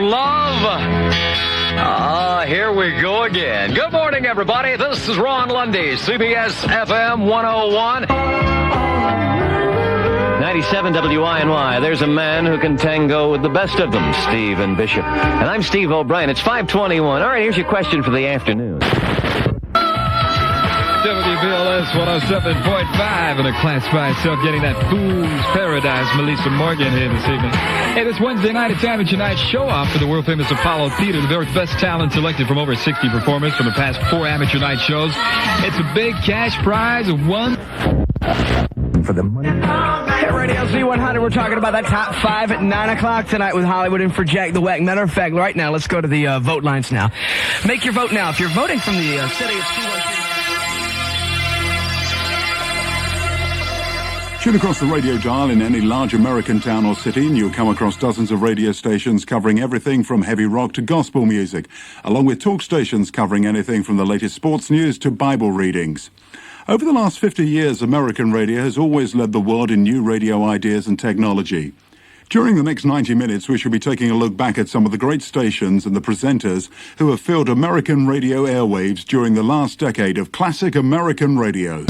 love. Here we go again. Good morning, everybody. This is Ron Lundy, CBS FM 101. 97 WINY. There's a man who can tango with the best of them, Steve and Bishop. And I'm Steve O'Brien. It's 5:21. All right, here's your question for the afternoon. WBLS 107.5 in a class by itself, getting that Fool's Paradise, Melissa Morgan here this evening. Hey, this Wednesday night, it's Amateur Night Show-Off for the world-famous Apollo Theater, the very best talent selected from over 60 performers from the past 4 Amateur Night shows. It's a big cash prize of one... For the money. Hey, Radio Z100, we're talking about that top 5 at 9 o'clock tonight with Hollywood and for Jack the Wack. Matter of fact, right now, let's go to the vote lines now. Make your vote now. If you're voting from the city, it's 213. Tune across the radio dial in any large American town or city and you'll come across dozens of radio stations covering everything from heavy rock to gospel music, along with talk stations covering anything from the latest sports news to Bible readings. Over the last 50 years, American radio has always led the world in new radio ideas and technology. During the next 90 minutes, we shall be taking a look back at some of the great stations and the presenters who have filled American radio airwaves during the last decade of classic American radio.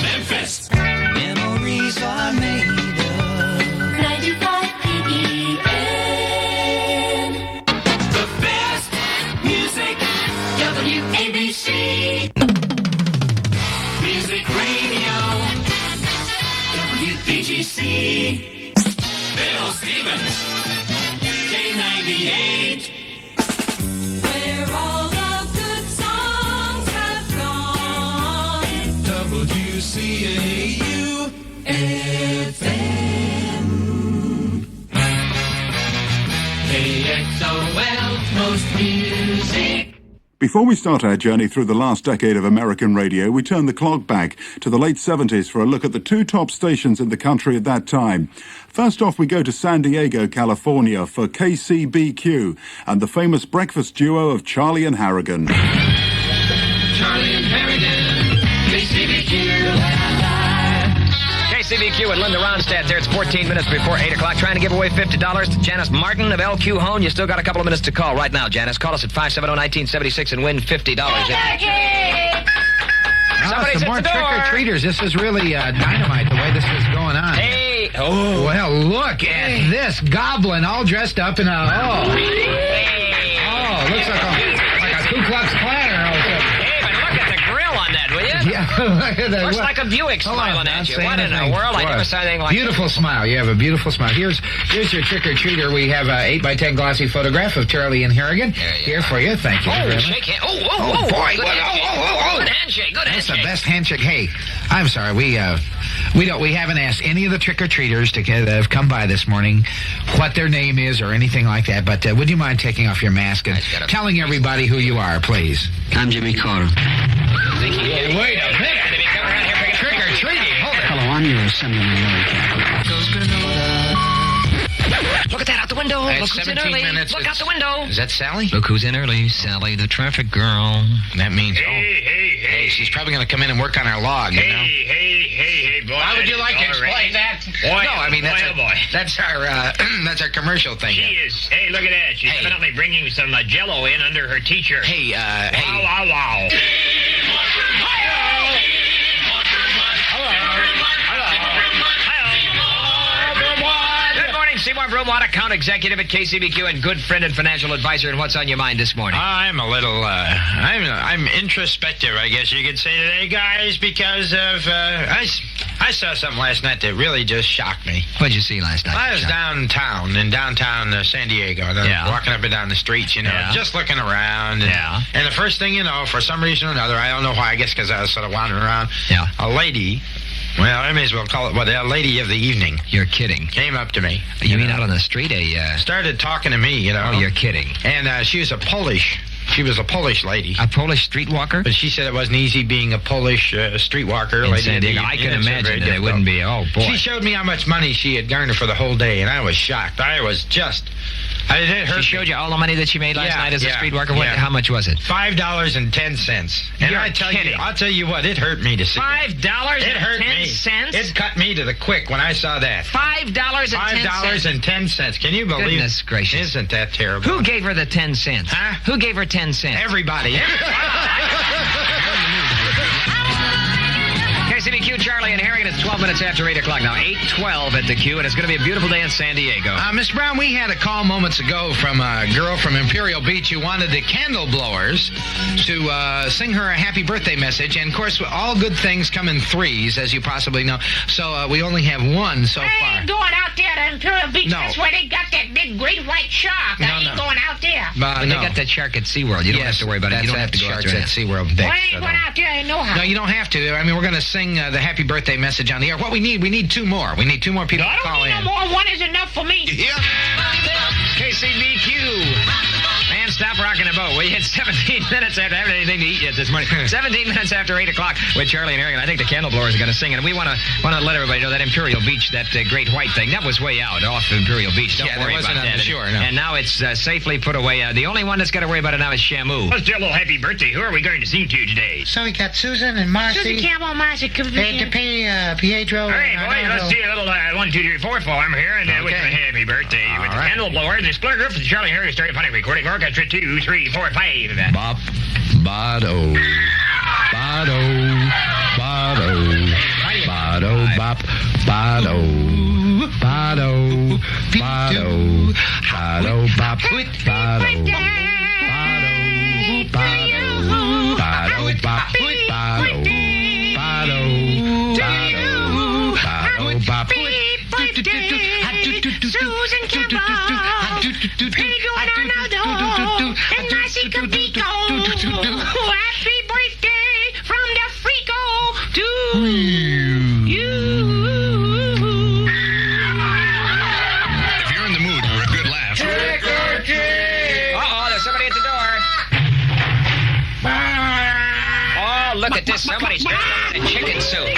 Memphis. Memories are made of 95 PEN. The best music, WABC. Music Radio, WBGC. Bill Stevens, K98. Where all the good songs have gone. WCAU FM. KXOL, most music. Before we start our journey through the last decade of American radio, we turn the clock back to the late 70s for a look at the 2 top stations in the country at that time. First off, we go to San Diego, California for KCBQ and the famous breakfast duo of Charlie and Harrigan. Charlie and Harrigan, KCBQ. KCBQ and Linda Ronstadt there. It's 14 minutes before 8 o'clock. Trying to give away $50 to Janice Martin of LQ Hone. You still got a couple of minutes to call right now, Janice. Call us at 570-1976 and win $50. Somebody's some more at the door. trick-or-treaters. This is really dynamite, the way this is going on. Hey. Oh. Well, look at this goblin all dressed up in a... Oh, looks like a Ku Klux Klan or something. Hey, but look at the grill on that, will you? Yeah, look at that. Looks like a Buick smiling at you. What in the world? I never saw anything like that. Beautiful smile. You have a beautiful smile. Here's your trick-or-treater. We have an 8x10 glossy photograph of Charlie and Harrigan here for you. Thank you. Oh, very much. shake hand. Oh, boy. Good handshake. Good That's handshake. the best handshake. Hey, I'm sorry. We haven't asked any of the trick-or-treaters that have come by this morning what their name is or anything like that. But would you mind taking off your mask and telling everybody who you are, please? I'm Jimmy Carter. Wait a minute. Trick-or-treating. Hold it. Hello, I'm your assemblyman, Larry Capital. Look at that out the window. It's Look who's in 17 early. minutes. Look out the window. Is that Sally? Look who's in early. Sally, the traffic girl. That means... Hey, she's probably going to come in and work on our log, you know? Hey, boy. How would you like to explain that? Boy, no, I mean, that's our commercial thing. She is. Hey, look at that. She's definitely bringing some Jell-O in under her teacher. Hey. Wow. Good morning, Seymour Brumwatt, account executive at KCBQ and good friend and financial advisor. And what's on your mind this morning? I'm a little, I'm introspective, I guess you could say today, guys, because of, I saw something last night that really just shocked me. What'd you see last night? I was downtown San Diego, and walking up and down the streets, just looking around. And the first thing you know, for some reason or another, I don't know why, I guess because I was sort of wandering around, a lady... Well, I may as well call it a lady of the evening. You're kidding. Came up to me. You mean out on the street? Started talking to me, Oh, you're kidding. And she was a Polish lady. A Polish streetwalker? But she said it wasn't easy being a Polish streetwalker lady. San Diego. I can imagine that it wouldn't be. Oh, boy. She showed me how much money she had garnered for the whole day, and I was shocked. I was just... It hurt She showed you all the money that she made last night as a street worker. Yeah. How much was it? $5.10. And You're I'll tell you what, it hurt me to see $5.10? It hurt me. It cut me to the quick when I saw that. $5.10? $5.10. Can you believe it? Goodness gracious. Isn't that terrible? Who gave her the 10 cents? Huh? Who gave her 10 cents? Everybody. KCBQ, Charlie and Harrigan. It's 12 minutes after 8 o'clock now. 8:12 at the Q, and it's going to be a beautiful day in San Diego. Miss Brown, we had a call moments ago from a girl from Imperial Beach who wanted the candle blowers to sing her a happy birthday message. And, of course, all good things come in threes, as you possibly know. So we only have one so far. I ain't going out there to Imperial Beach. No. That's where they got that big great white shark. I ain't going out there. But they got that shark at SeaWorld. You don't have to worry about it. You don't have to go out sharks there. at SeaWorld. Well, I ain't going out there. I know how. No, you don't have to. I mean, we're going to sing the happy birthday message on the air. What we need two more. We need two more people I to don't call need in. no more. One is enough for me. Yeah. KCBQ. Man, stop rocking the boat. We hit 17 minutes after having anything to eat yet this morning. 17 minutes after 8 o'clock with Charlie and Harrigan. I think the candle blowers are going to sing, and we want to let everybody know that Imperial Beach, that great white thing, that was way out off Imperial Beach. Don't worry about that. Sure, no. And now it's safely put away. The only one that's got to worry about it now is Shamu. Let's do a little happy birthday. Who are we going to sing to today? So we got Susan and Marcy. Susan Campbell, Marcy, come here. Pedro. All right, boys, let's do a little 1, 2, 3, 4 form here, and with the happy birthday with the candle blower, the split group, the Charlie Harry Stereophonic Recording Orchestra, 2, 3, 4, 5. Bop, bado, bado, bado, bado, bop, bado, bado, bado, bado, bop, bado, bado, bado, bop, bado, bado, bop, Susan Campbell, Pedro Ronaldo, and Marcy Capico. Happy birthday from the Frico to you. If you're in the mood for a good laugh. Uh-oh, there's somebody at the door. Oh, look at this. Somebody's in a chicken suit.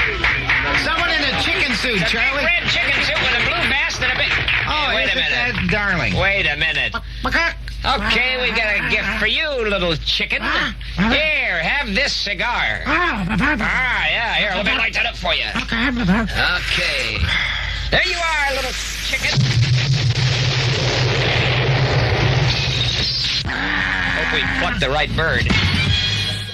Someone in a chicken suit, It's a Charlie. big red chicken suit with a blue vest and a big... Oh, wait a isn't minute. that darling? Wait a minute. Okay, we got a gift for you, little chicken. Here, have this cigar. Yeah, here, let me light that up for you. Okay. There you are, little chicken. Hope we plucked the right bird.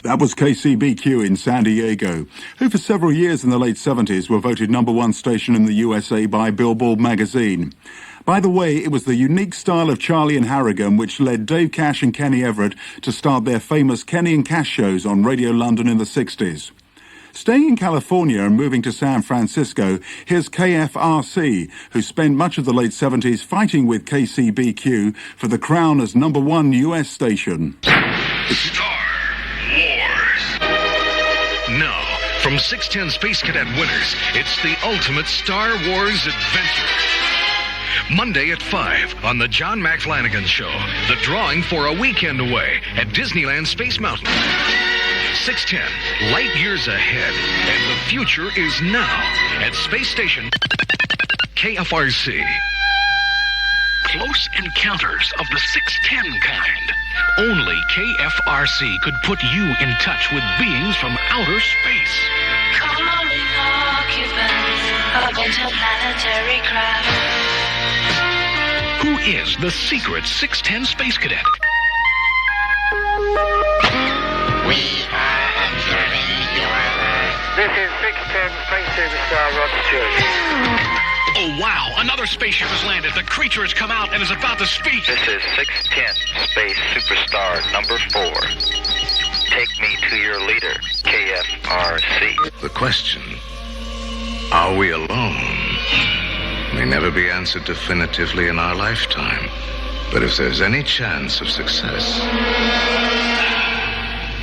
That was KCBQ in San Diego, who for several years in the late 70s were voted #1 station in the USA by Billboard magazine. By the way, it was the unique style of Charlie and Harrigan which led Dave Cash and Kenny Everett to start their famous Kenny and Cash shows on Radio London in the 60s. Staying in California and moving to San Francisco, here's KFRC, who spent much of the late 70s fighting with KCBQ for the crown as #1 US station. Star Wars. Now, from 610 Space Cadet winners, it's the ultimate Star Wars adventure. Monday at 5 on the John McFlanagan Show. The drawing for a weekend away at Disneyland Space Mountain. 610, light years ahead, and the future is now at Space Station KFRC. Close encounters of the 610 kind. Only KFRC could put you in touch with beings from outer space. Calling occupants of interplanetary craft. Who is the secret 610 Space Cadet? We are observing your Earth. This is 610 Space Superstar Rod Stewart. Oh, wow. Another spaceship has landed. The creature has come out and is about to speak. This is 610 Space Superstar number 4. Take me to your leader, KFRC. The question, are we alone, may never be answered definitively in our lifetime. But if there's any chance of success,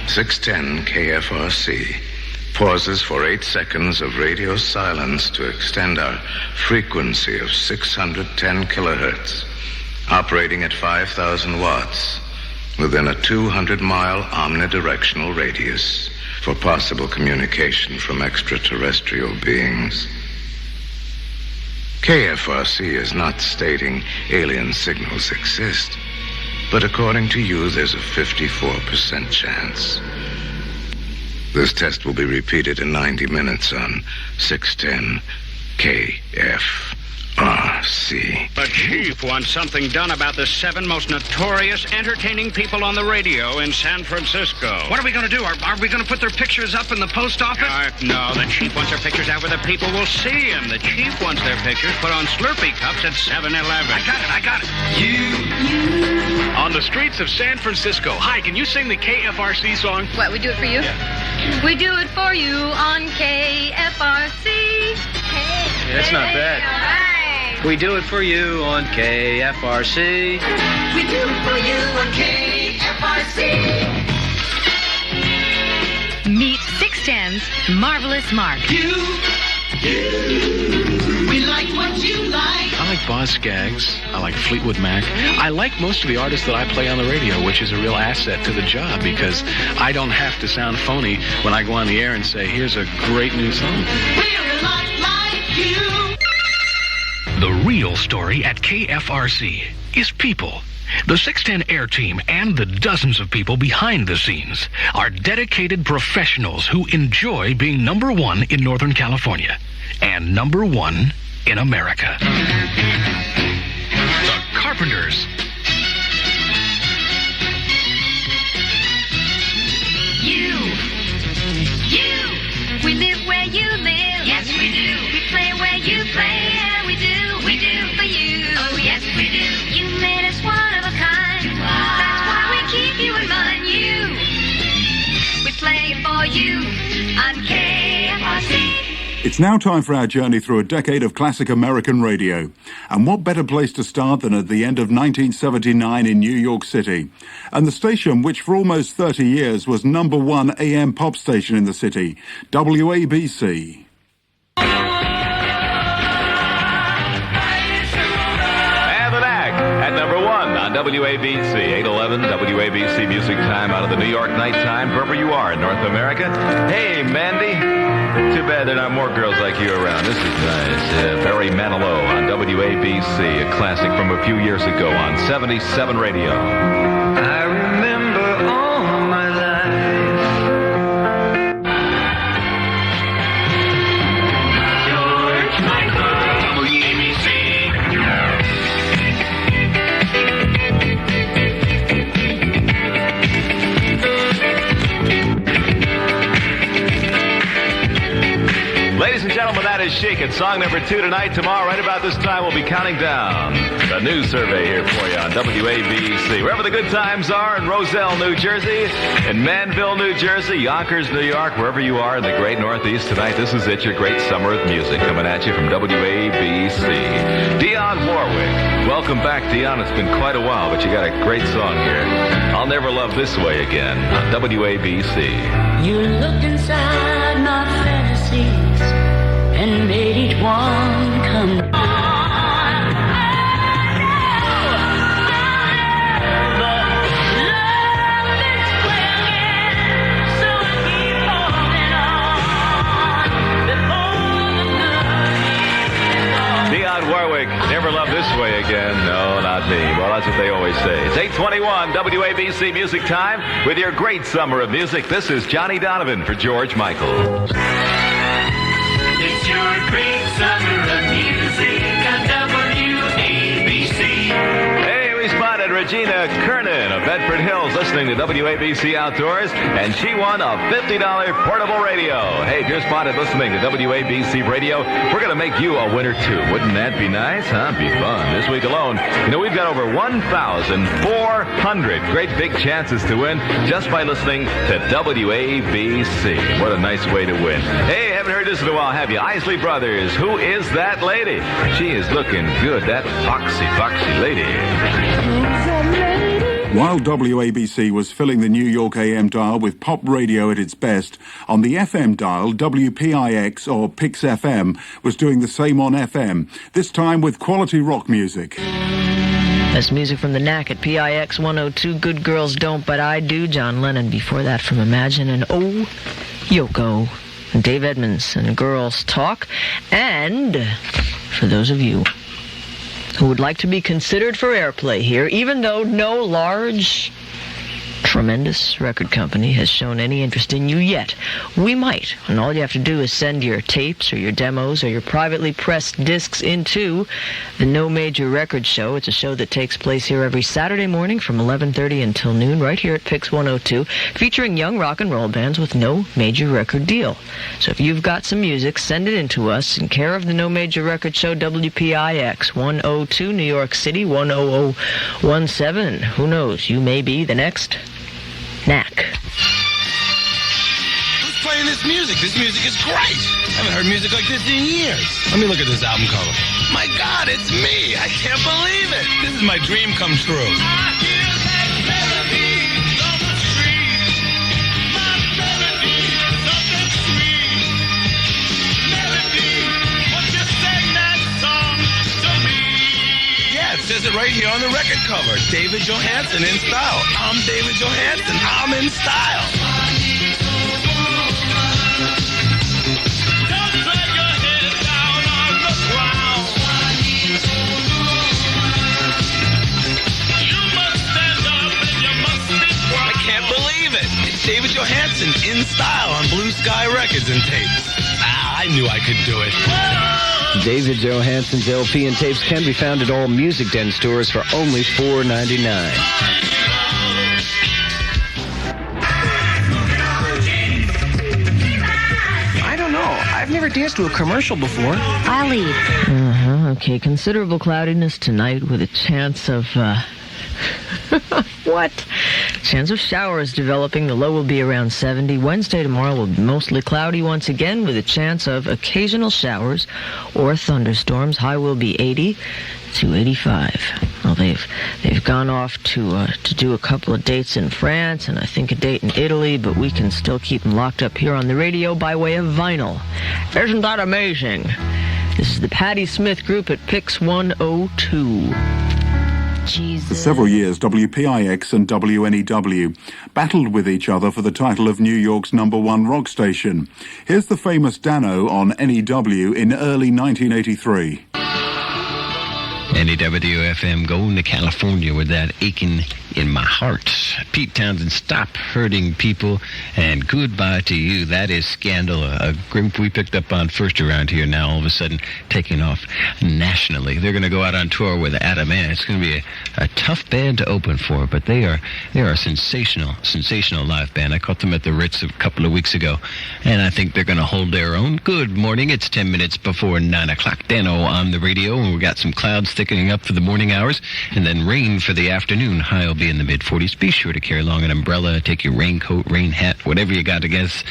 610 KFRC pauses for 8 seconds of radio silence to extend our frequency of 610 kilohertz, operating at 5,000 watts within a 200-mile omnidirectional radius for possible communication from extraterrestrial beings. KFRC is not stating alien signals exist, but according to you, there's a 54% chance. This test will be repeated in 90 minutes on 610 KFRC. The chief wants something done about the 7 most notorious entertaining people on the radio in San Francisco. What are we going to do? Are we going to put their pictures up in the post office? No, the chief wants their pictures out where the people will see them. The chief wants their pictures put on Slurpee cups at 7-Eleven. I got it. You. On the streets of San Francisco. Hi, can you sing the KFRC song? What, we do it for you? Yeah. We do it for you on KFRC. Hey, that's not bad. All right. We do it for you on KFRC. We do it for you on KFRC. Meet 610's Marvelous Mark. We like what you like. I like Boz Scaggs. I like Fleetwood Mac. I like most of the artists that I play on the radio, which is a real asset to the job because I don't have to sound phony when I go on the air and say, here's a great new song. We're a lot like you. The real story at KFRC is people. The 610 Air Team and the dozens of people behind the scenes are dedicated professionals who enjoy being number one in Northern California and number one in America. The Carpenters. You. We live where you live. Yes, we do. We play where you play. Yeah, we do for you. Oh, yes, we do. You made us one of a kind. That's why we keep you in mind. We play for you on KFRC. It's now time for our journey through a decade of classic American radio. And what better place to start than at the end of 1979 in New York City? And the station, which for almost 30 years was number one AM pop station in the city, WABC. And the Knack at number one on WABC, 811 WABC Music Time out of the New York nighttime, wherever you are in North America. Hey, Mandy. Too bad there are not more girls like you around. This is nice. Barry Manilow on WABC, a classic from a few years ago on 77 Radio. I remember all my life. George Michael, WABC. Ladies and gentlemen, that is Chic. It's song number 2 tonight. Tomorrow, right about this time, we'll be counting down the news survey here for you on WABC. Wherever the good times are in Roselle, New Jersey, in Manville, New Jersey, Yonkers, New York, wherever you are in the great Northeast tonight, this is it, your great summer of music coming at you from WABC. Dionne Warwick. Welcome back, Dionne. It's been quite a while, but you got a great song here. I'll Never Love This Way Again on WABC. You looked inside my fantasies and made each one come Dionne Warwick, Never Love This Way Again. No, not me. Well, that's what they always say. It's 8:21 WABC Music Time with your great summer of music. This is Johnny Donovan for George Michael. It's your great summer of music on WABC. Hey, we spotted Regina Kernan of Bedford Hills listening to WABC Outdoors, and she won a $50 portable radio. Hey, if you're spotted listening to WABC Radio, we're going to make you a winner, too. Wouldn't that be nice? Huh? Be fun. This week alone, you know, we've got over 1,400 great big chances to win just by listening to WABC. What a nice way to win. Hey, haven't heard this in a while, have you? Isley Brothers, who is that lady? She is looking good, that foxy lady. While WABC was filling the New York AM dial with pop radio at its best, on the FM dial, WPIX or Pix FM was doing the same on FM, this time with quality rock music. That's music from the Knack at PIX 102. Good Girls Don't, But I Do. John Lennon before that from Imagine, and Oh, Yoko. Dave Edmonds and Girls Talk. And for those of you who would like to be considered for airplay here, even though no large, tremendous record company has shown any interest in you yet. We might, and all you have to do is send your tapes or your demos or your privately pressed discs into the No Major Record Show. It's a show that takes place here every Saturday morning from 11:30 until noon, right here at Pix 102, featuring young rock and roll bands with no major record deal. So if you've got some music, send it in to us in care of the No Major Record Show, WPIX 102, New York City, 10017. Who knows, you may be the next Knack. Who's playing this music? This music is great. I haven't heard music like this in years. Let me look at this album cover. My God, it's me. I can't believe it. This is my dream come true. It says it right here on the record cover. David Johansen in style. I'm David Johansen. I'm in style. I can't believe it. It's David Johansen in style on Blue Sky Records and tapes. I knew I could do it. David Johansen's LP and tapes can be found at all Music Den stores for only $4.99. I don't know. I've never danced to a commercial before. I'll lead. Okay, considerable cloudiness tonight with a chance of, what? Chance of showers developing. The low will be around 70. Wednesday tomorrow will be mostly cloudy once again with a chance of occasional showers or thunderstorms. High will be 80 to 85. Well, they've gone off to do a couple of dates in France and I think a date in Italy, but we can still keep them locked up here on the radio by way of vinyl. Isn't that amazing? This is the Patti Smith Group at Pix 102. For several years, WPIX and WNEW battled with each other for the title of New York's #1 rock station. Here's the famous Dano on NEW in early 1983. NEW-FM going to California with that aching in my heart. Pete Townsend, stop hurting people, and goodbye to you. That is Scandal, a group we picked up on first around here, now all of a sudden taking off nationally. They're going to go out on tour with Adam Ant. It's going to be a tough band to open for, but they are a sensational live band. I caught them at the Ritz a couple of weeks ago, and I think they're going to hold their own. Good morning. It's 10 minutes before 9 o'clock. Dano on the radio, and we've got some clouds thickening up for the morning hours, and then rain for the afternoon. High will be in the mid-40s. Be sure to carry along an umbrella, take your raincoat, rain hat, whatever you got against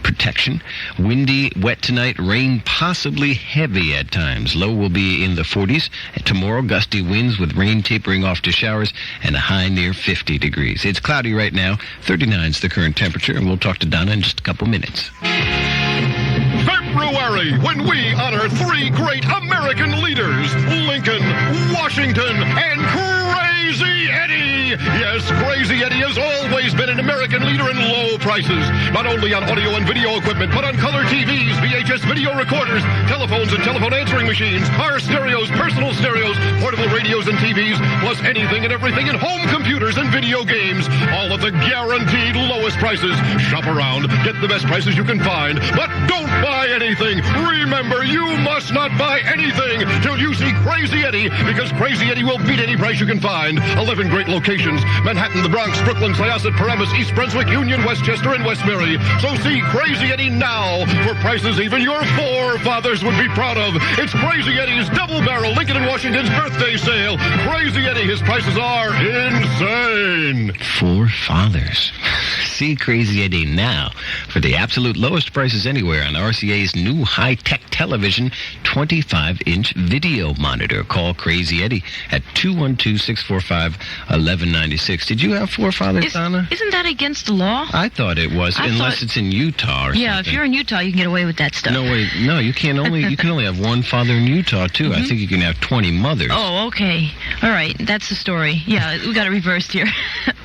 protection. Windy, wet tonight, rain possibly heavy at times. Low will be in the 40s. Tomorrow, gusty winds with rain tapering off to showers and a high near 50 degrees. It's cloudy right now. 39 is the current temperature, and we'll talk to Donna in just a couple minutes. February, when we honor 3 great American leaders, Lincoln, Washington, and Crazy Eddie. Yes, Crazy Eddie has always been an American leader in low prices, not only on audio and video equipment, but on color TVs, VHS video recorders, telephones and telephone answering machines, car stereos, personal stereos, portable radios and TVs, plus anything and everything in home computers and video games, all at the guaranteed lowest prices. Shop around, get the best prices you can find, but don't buy anything. Remember, you must not buy anything till you see Crazy Eddie, because Crazy Eddie will beat any price you can find. 11 great locations: Manhattan, the Bronx, Brooklyn, Syosset, Paramus, East Brunswick, Union, Westchester, and West Mary. So see Crazy Eddie now for prices even your forefathers would be proud of. It's Crazy Eddie's Double Barrel Lincoln and Washington's birthday sale. Crazy Eddie, his prices are insane. Forefathers. See Crazy Eddie now for the absolute lowest prices anywhere on RCA's new high-tech television 25-inch video monitor. Call Crazy Eddie at 212-645-11 96. Did you have forefathers, Donna? Isn't that against the law? I thought it was, unless it's in Utah or yeah, something. if you're in Utah, you can get away with that stuff. No, wait. No, you can only have one father in Utah, too. I think you can have 20 mothers. Oh, okay. All right. That's the story. Yeah, we got it reversed here.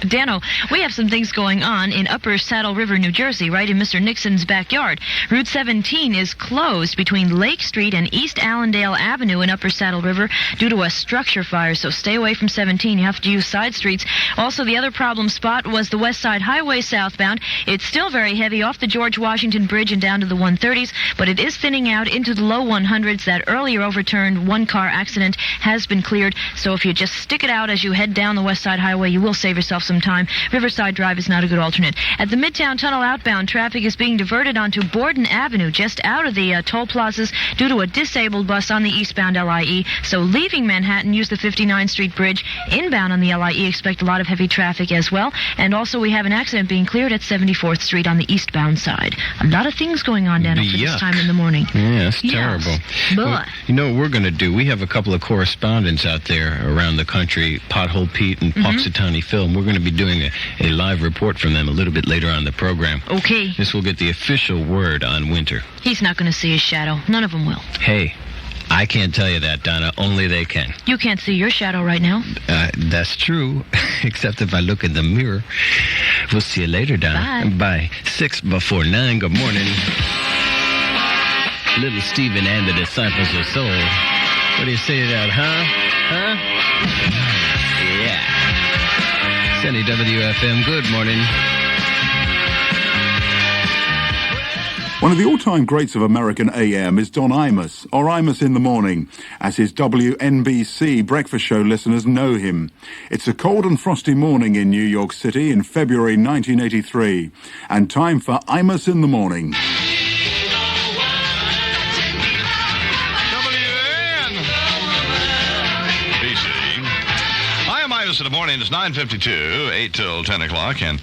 Dano, we have some things going on in Upper Saddle River, New Jersey, right in Mr. Nixon's backyard. Route 17 is closed between Lake Street and East Allendale Avenue in Upper Saddle River due to a structure fire, so stay away from 17. You have to use side streets. Also, the other problem spot was the West Side Highway southbound. It's still very heavy off the George Washington Bridge and down to the 130s, but it is thinning out into the low 100s. That earlier overturned one-car accident has been cleared, so if you just stick it out as you head down the West Side Highway, you will save yourself some time. Riverside Drive is not a good alternate. At the Midtown Tunnel outbound, traffic is being diverted onto Borden Avenue, just out of the toll plazas, due to a disabled bus on the eastbound LIE. So leaving Manhattan, use the 59th Street Bridge. Inbound on the LIE, expect a lot of heavy traffic as well. And also we have an accident being cleared at 74th Street on the eastbound side. A lot of things going on, Daniel, for this time in the morning. Yeah, it's terrible. But Well, you know what we're going to do? We have a couple of correspondents out there around the country, Pothole Pete and Poxitani Phil, and we're going to be doing a live report from them a little bit later on in the program. Okay. This will get the official word on winter. He's not going to see his shadow. None of them will. Hey, I can't tell you that, Donna. Only they can. You can't see your shadow right now. That's true, except if I look in the mirror. We'll see you later, Donna. Bye. 6 before 9. Good morning. Little Stephen and the Disciples of Soul. What do you say to that, huh? Yeah. Sunny WFM, good morning. One of the all-time greats of American AM is Don Imus, or Imus in the Morning, as his WNBC breakfast show listeners know him. It's a cold and frosty morning in New York City in February 1983, and time for Imus in the Morning. In the morning, it's 9:52, 8 till 10 o'clock, and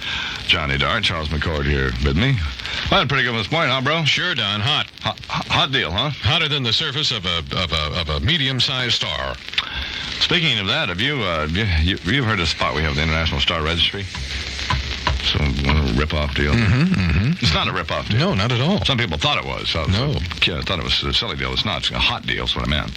Johnny Dart, Charles McCord here with me. Well, pretty good this morning, huh, bro? Sure, Don. Hot. Hot deal, huh? Hotter than the surface of a medium-sized star. Speaking of that, have you heard of the spot we have, the International Star Registry? So, rip-off deal. It's not a rip-off deal. No, not at all. Some people thought it was. No. I thought it was a silly deal. It's not. It's a hot deal is what I meant.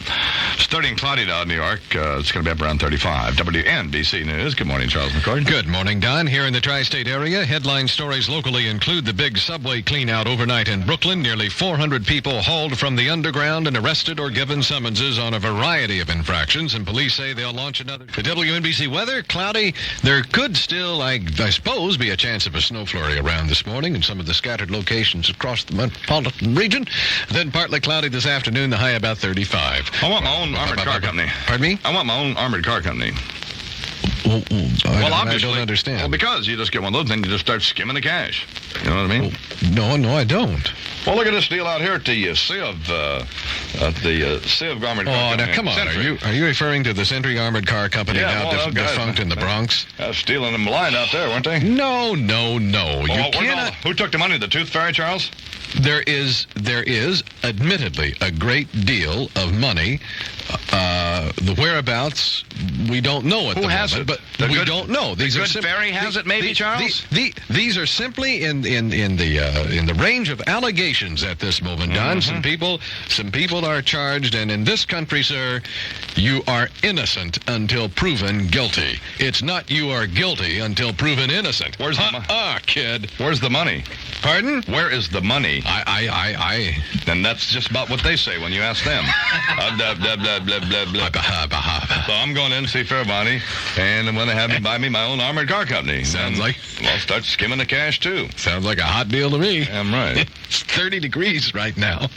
It's 30 and cloudy now in New York. It's going to be up around 35. WNBC News. Good morning, Charles McCord. Good morning, Don. Here in the tri-state area, headline stories locally include the big subway clean-out overnight in Brooklyn. Nearly 400 people hauled from the underground and arrested or given summonses on a variety of infractions, and police say they'll launch another. The WNBC weather, cloudy. There could still, I suppose, be a chance of a snow flurry around this morning in some of the scattered locations across the metropolitan region. Then partly cloudy this afternoon, the high about 35. I want my own armored car company. Pardon me? I want my own armored car company. Well, obviously. I don't understand. Well, because you just get one of those, then you just start skimming the cash. You know what I mean? No, I don't. Well, look at this deal out here at the Civ Armored Car Oh, Company. now come on. Sentry. Are you referring to the Sentry Armored Car Company defunct in the Bronx? Stealing them blind out there, weren't they? No. You cannot. Who took the money? The Tooth Fairy, Charles? There is admittedly a great deal of money. The whereabouts we don't know at the moment. Who has it? But The we good- don't know. the good fairy has it, maybe, Charles? These are simply in the range of allegations at this moment, Don. Some people are charged, and in this country, sir, you are innocent until proven guilty. It's not you are guilty until proven innocent. Where's the money? Kid. Where's the money? Pardon? Where is the money? I. Then that's just about what they say when you ask them. Blah, blah, blah, blah, blah, blah. So I'm going in to see Fairmoney, and I'm going to have him buy me my own armored car company. Sounds like... I'll start skimming the cash, too. Sounds like a hot deal to me. I'm right. It's 30 degrees right now.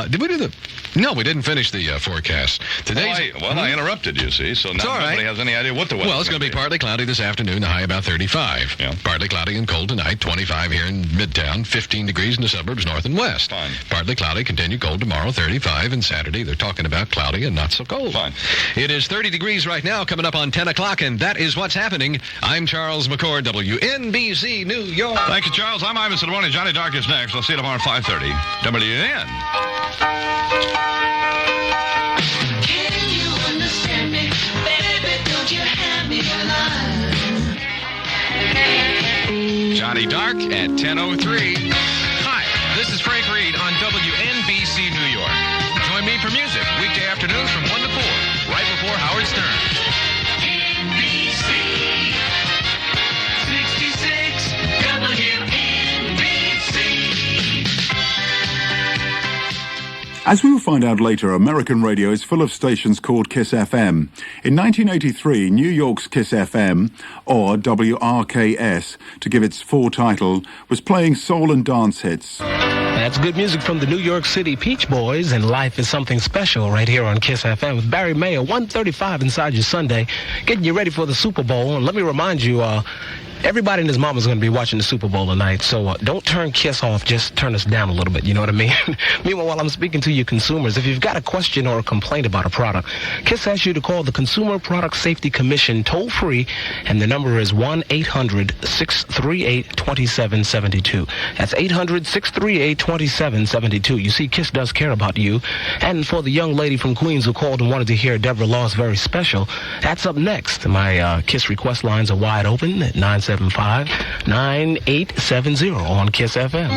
Did we do the... No, we didn't finish the forecast. Today's... I interrupted you, see, so now nobody has any idea what the weather Well, it's going to be partly cloudy this afternoon, the high about 35. Yeah. Partly cloudy and cold tonight, 25 here in Midtown, 15 degrees in the suburbs north and west. Fine. Partly cloudy, continue cold tomorrow, 35, and Saturday they're talking about cloudy and not so cold. Fine. It is 30 degrees right now, coming up on 10 o'clock, and that is what's happening. I'm Charles McCord, WNBC New York. Thank you, Charles. I'm Ivan in the morning. Johnny Dark is next. I'll see you tomorrow at 5:30. WN. Can you understand me? Baby, don't you have me alive? Johnny Dark at 10:03. Hi, this is Frank Reed on WNBC New York. Join me for music weekday afternoons from 1 to 4, right before Howard Stern. NBC 66 WNBC. As we will find out later, American radio is full of stations called Kiss FM. In 1983, New York's Kiss FM, or WRKS, to give its full title, was playing soul and dance hits. That's good music from the New York City Peach Boys, and Life is Something Special right here on Kiss FM with Barry Mayer, 1:35 inside your Sunday, getting you ready for the Super Bowl. And let me remind you, everybody and his mama is going to be watching the Super Bowl tonight, so don't turn Kiss off, just turn us down a little bit, you know what I mean? Meanwhile, while I'm speaking to you consumers, if you've got a question or a complaint about a product, Kiss asks you to call the Consumer Product Safety Commission toll-free, and the number is 1-800-638-2772. That's 800-638-2772. You see, Kiss does care about you. And for the young lady from Queens who called and wanted to hear Deborah Law's Very Special, that's up next. My Kiss request lines are wide open at 975-9870 on Kiss FM.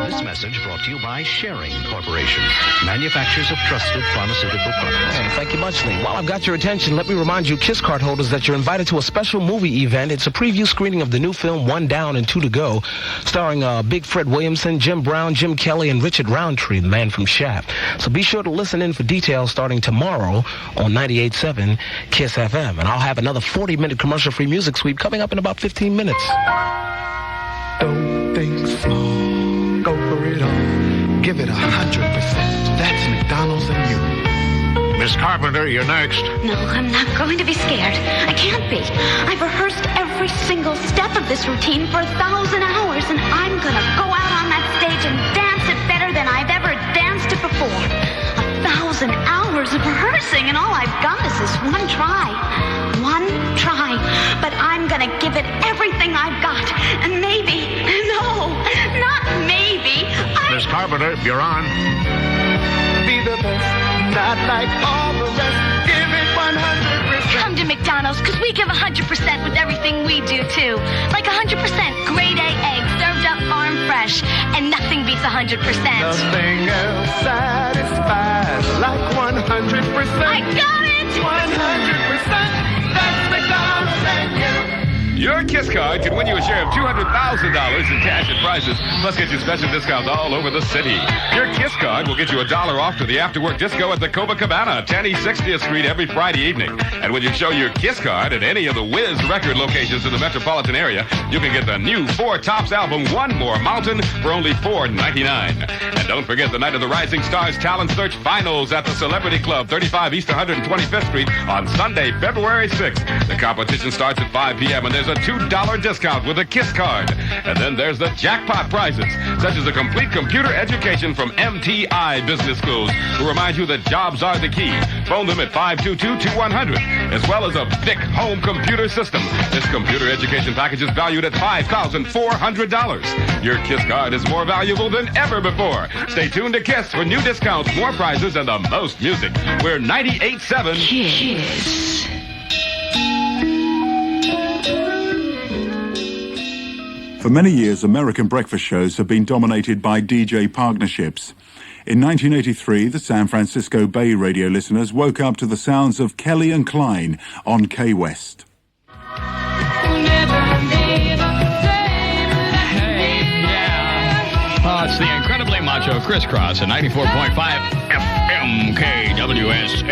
This message brought to you by Sharing Corporation, manufacturers of trusted pharmaceutical products. Hey, thank you much, Lee. While I've got your attention, let me remind you, Kiss card holders, that you're invited to a special movie event. It's a preview screening of the new film One Down and Two to Go, starring Big Fred Williamson, Jim Brown, Jim Kelly, and Richard Roundtree, the man from Shaft. So be sure to listen in for details starting tomorrow on 98.7 Kiss FM. And I'll have another 40-minute commercial-free music sweep coming up in about 15 minutes. Don't think small, go for it all. Give it 100%. That's McDonald's and you. Miss Carpenter, you're next. No, I'm not going to be scared. I can't be. I've rehearsed every single step of this routine for 1,000 hours, and I'm going to go out on that stage and dance it better than I've ever danced it before. 1,000 hours of rehearsing, and all I've got is this one try. One try. But I'm going to give it everything I've got. And maybe, no, not maybe. Miss Carpenter, you're on. Be the best, not like all the rest. Give it 100%. Come to McDonald's, because we give 100% with everything we do, too. Like 100% grade A eggs served up farm fresh. And nothing beats 100%. Nothing else satisfies like 100%. I got it! 100%. That's McDonald's and you. Your Kiss card can win you a share of $200,000 in cash and prizes, plus get you special discounts all over the city. Your Kiss card will get you $1 off to the after-work disco at the Copacabana, 10 East 60th Street every Friday evening. And when you show your Kiss card at any of the Wiz record locations in the metropolitan area, you can get the new Four Tops album, One More Mountain, for only $4.99. And don't forget the Night of the Rising Stars Talent Search Finals at the Celebrity Club, 35 East 125th Street on Sunday, February 6th. The competition starts at 5 p.m. and there's a $2 discount with a Kiss card. And then there's the jackpot prizes, such as a complete computer education from MTI Business Schools, who remind you that jobs are the key. Phone them at 522-2100, as well as a Vic home computer system. This computer education package is valued at $5,400. Your Kiss card is more valuable than ever before. Stay tuned to Kiss for new discounts, more prizes, and the most music. We're 98.7 Kiss. For many years, American breakfast shows have been dominated by DJ partnerships. In 1983, the San Francisco Bay radio listeners woke up to the sounds of Kelly and Klein on K-West. It's the incredibly macho Crisscross at 94.5 FM KWSS.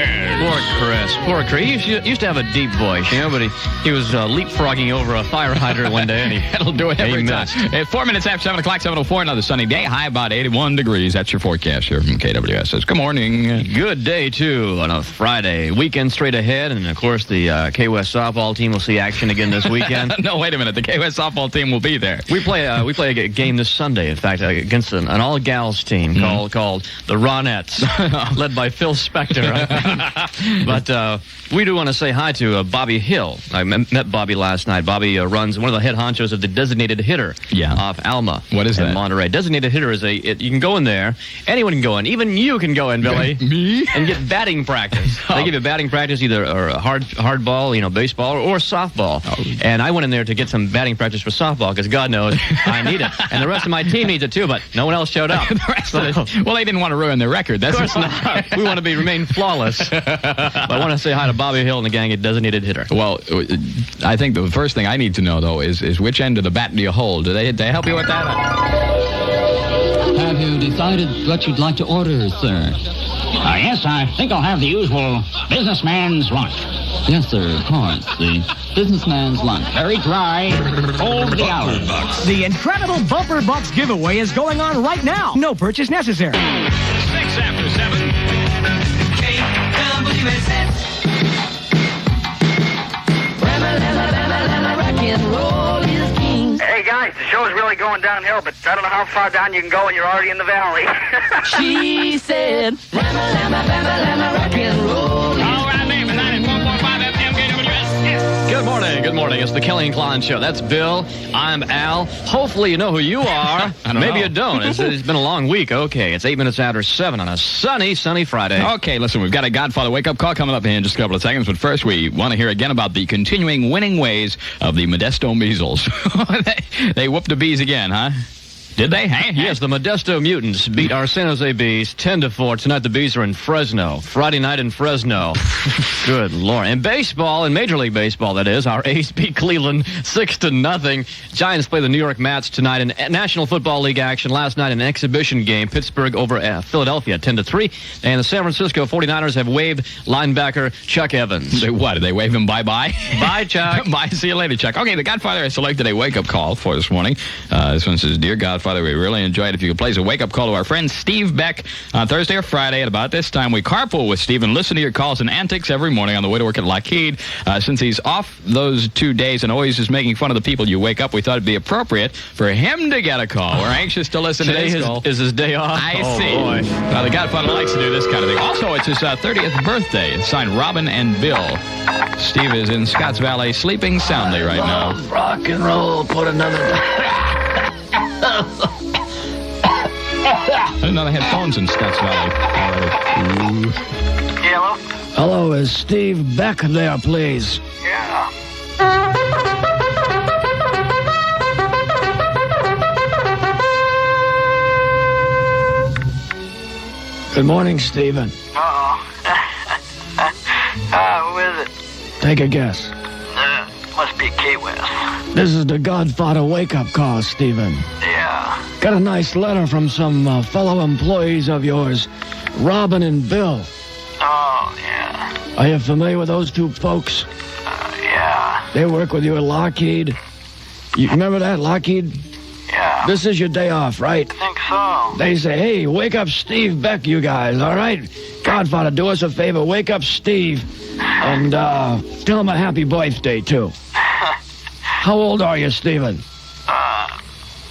Poor Chris. He used to have a deep voice, you know, but he was leapfrogging over a fire hydrant one day, and It'll do it every time. At 4 minutes after 7 o'clock, 7:04, another sunny day, high about 81 degrees. That's your forecast here from KWSS. Good morning. Good day, too, on a Friday. Weekend straight ahead, and, of course, the K-West softball team will see action again this weekend. No, wait a minute. The K-West softball team will be there. We play a game this Sunday, in fact, against an all-gals team called the Ronettes, led led by Phil Spector. But we do want to say hi to Bobby Hill. I met Bobby last night. Bobby runs one of the head honchos of the designated hitter off Alma. What is that? In Monterey. Designated hitter is you can go in there. Anyone can go in. Even you can go in, Billy. Me? And get batting practice. They give you batting practice, either hard ball, baseball, or softball. Oh. And I went in there to get some batting practice for softball because God knows I need it. And the rest of my team needs it too, but no one else showed up. Well, they didn't want to ruin their record. That's of course not. We want to remain flawless. But I want to say hi to Bobby Hill and the gang at Designated Hitter. Well, I think the first thing I need to know, though, is which end of the bat do you hold? Do they help you with that? Have you decided what you'd like to order, sir? Yes, I think I'll have the usual businessman's lunch. Yes, sir, of course. The businessman's lunch. Very dry. Hold the hour. The incredible Bumper Bucks giveaway is going on right now. No purchase necessary. 6 after 7. Hey guys, the show's really going downhill, but I don't know how far down you can go when you're already in the valley. She said, rock and roll. All right, name is 91.5 FM KWS. Good morning. Good morning. It's the Kelly and Klein Show. That's Bill. I'm Al. Hopefully you know who you are. Maybe you don't. It's been a long week. Okay, it's 8 minutes after 7 on a sunny Friday. Okay, listen, we've got a Godfather wake-up call coming up in just a couple of seconds, but first we want to hear again about the continuing winning ways of the Modesto Measles. They whooped the bees again, huh? Did they? Hey? Yes, the Modesto Mutants beat our San Jose Bees 10-4. Tonight the Bees are in Fresno. Friday night in Fresno. Good Lord. In baseball, in Major League Baseball, that is, our A's beat Cleveland 6-0. Giants play the New York Mets tonight in National Football League action. Last night an exhibition game, Pittsburgh over Philadelphia 10-3. And the San Francisco 49ers have waived linebacker Chuck Evans. They what? Did they wave him bye-bye? Bye, Chuck. Bye. See you later, Chuck. Okay, the Godfather has selected a wake-up call for this morning. This one says, Dear Godfather, we really enjoyed it if you could place a wake-up call to our friend Steve Beck on Thursday or Friday at about this time. We carpool with Steve and listen to your calls and antics every morning on the way to work at Lockheed. Since he's off those 2 days and always is making fun of the people you wake up, we thought it'd be appropriate for him to get a call. We're anxious to listen to his call. Is his day off? I see. Boy. The Godfather likes to do this kind of thing. Also, it's his 30th birthday. It's signed Robin and Bill. Steve is in Scotts Valley sleeping soundly right now. Rock and roll, put another... I didn't know they had phones in Scotts Valley. Hello? Hello, is Steve Beck there, please? Yeah. Good morning, Stephen. Uh-oh. Who is it? Take a guess. Must be K-West. This is the Godfather wake-up call, Stephen. Yeah. Got a nice letter from some fellow employees of yours, Robin and Bill. Oh, yeah. Are you familiar with those two folks? Yeah. They work with you at Lockheed. You remember that, Lockheed? Yeah. Yeah. This is your day off, right? I think so. They say, hey, wake up Steve Beck, you guys, all right? Godfather, do us a favor. Wake up Steve and tell him a happy birthday, too. How old are you, Stephen?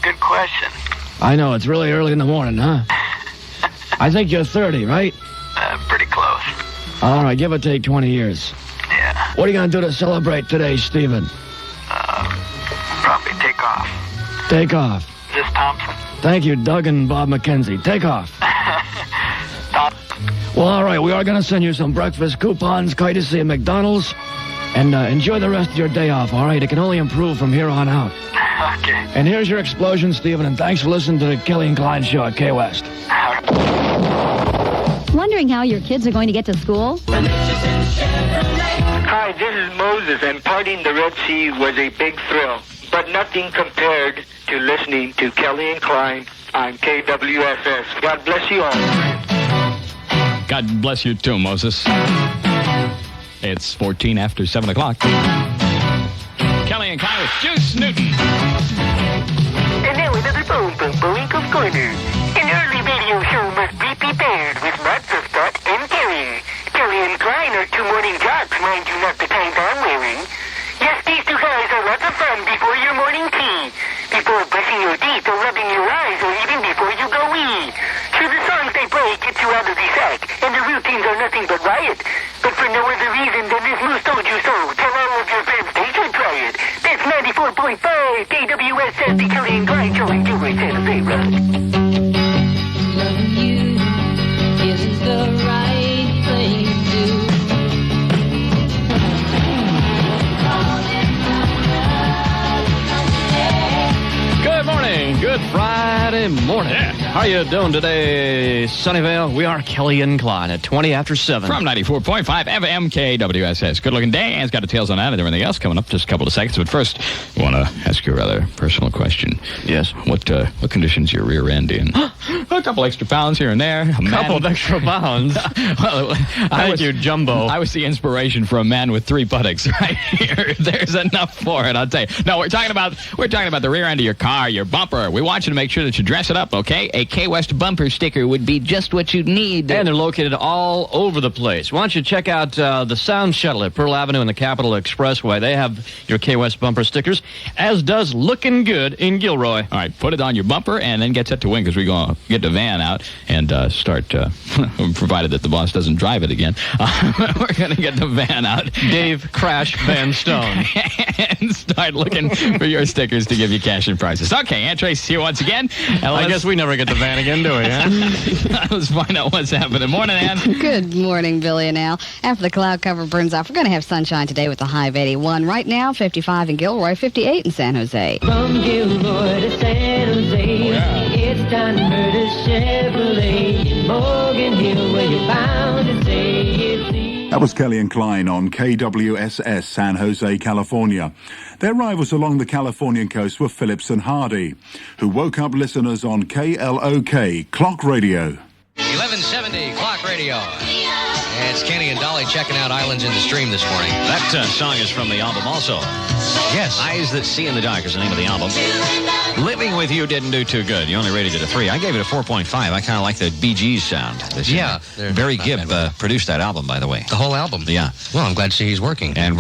Good question. I know, it's really early in the morning, huh? I think you're 30, right? Pretty close. All right, give or take 20 years. Yeah. What are you going to do to celebrate today, Stephen? Probably take off. Take off. Is this Thompson? Thank you, Doug and Bob McKenzie. Take off. Well, all right, we are going to send you some breakfast coupons, courtesy of McDonald's. And enjoy the rest of your day off, all right? It can only improve from here on out. Okay. And here's your explosion, Stephen, and thanks for listening to the Kelly and Klein Show at K-West. Wondering how your kids are going to get to school? Hi, this is Moses, and partying the Red Sea was a big thrill, but nothing compared to listening to Kelly and Klein on KWSS. God bless you all. God bless you too, Moses. It's 14 after 7 o'clock. Kelly and Klein with Juice Newton. And now another Boing of Corner. An early radio show must be prepared with lots of thought and caring. Kelly and Klein are two morning jocks, mind you, not the kind I'm wearing. Yes, these two guys are lots of fun before your morning tea, before brushing your teeth or rubbing your eyes, or even before you go wee. Sure, the songs they play get you out of the sack and the routines are nothing but riot. But for no other reason than this moose told you so. Tell all of your friends they should try it. That's 94.5 KWSS, the Kelly and Klein Show in Gilroy, Santa Fe, right? Loving you isn't the right thing to do. Good morning. Good Friday morning. How you doing today, Sunnyvale? We are Kelly and Klein at 20 after 7. From 94.5 FM KWSS. Good-looking day. Anne's got details on that and everything else coming up just a couple of seconds. But first, I want to ask you a rather personal question. Yes. What condition's your rear end in? A couple extra pounds here and there. A couple of extra pounds. Well, Thank you, Jumbo. I was the inspiration for a man with 3 buttocks right here. There's enough for it, I'll tell you. No, we're talking about the rear end of your car, your bumper. We want you to make sure that you dress it up, okay? A K-West bumper sticker would be just what you'd need. And they're located all over the place. Why don't you check out the Sound Shuttle at Pearl Avenue and the Capitol Expressway. They have your K-West bumper stickers, as does Looking Good in Gilroy. All right, put it on your bumper and then get set to win because we're going to get the van out and start, provided that the boss doesn't drive it again, we're going to get the van out. Dave Crash Van Stone. And start looking for your stickers to give you cash and prizes. Okay, Aunt Tracy's here once again. I guess we never get the van again, do we, huh? Let's find out what's happening. Morning, Ann. Good morning, Billy and Al. After the cloud cover burns off, we're going to have sunshine today with a high of 81. Right now, 55 in Gilroy, 58 in San Jose. From Gilroy to San Jose, it's time to murder Chevrolet in Morgan Hill, where you're bound to say it's easy. That was Kelly and Klein on KWSS, San Jose, California. Their rivals along the Californian coast were Phillips and Hardy, who woke up listeners on KLOK, Clock Radio. 1170 Clock Radio. And it's Kenny and Dolly checking out Islands in the Stream this morning. That song is from the album also. Yes. Eyes That See in the Dark is the name of the album. Living With You didn't do too good. You only rated it a 3. I gave it a 4.5. I kind of like the Bee Gees sound. Yeah. Barry Gibb produced that album, by the way. The whole album? Yeah. Well, I'm glad to see he's working. And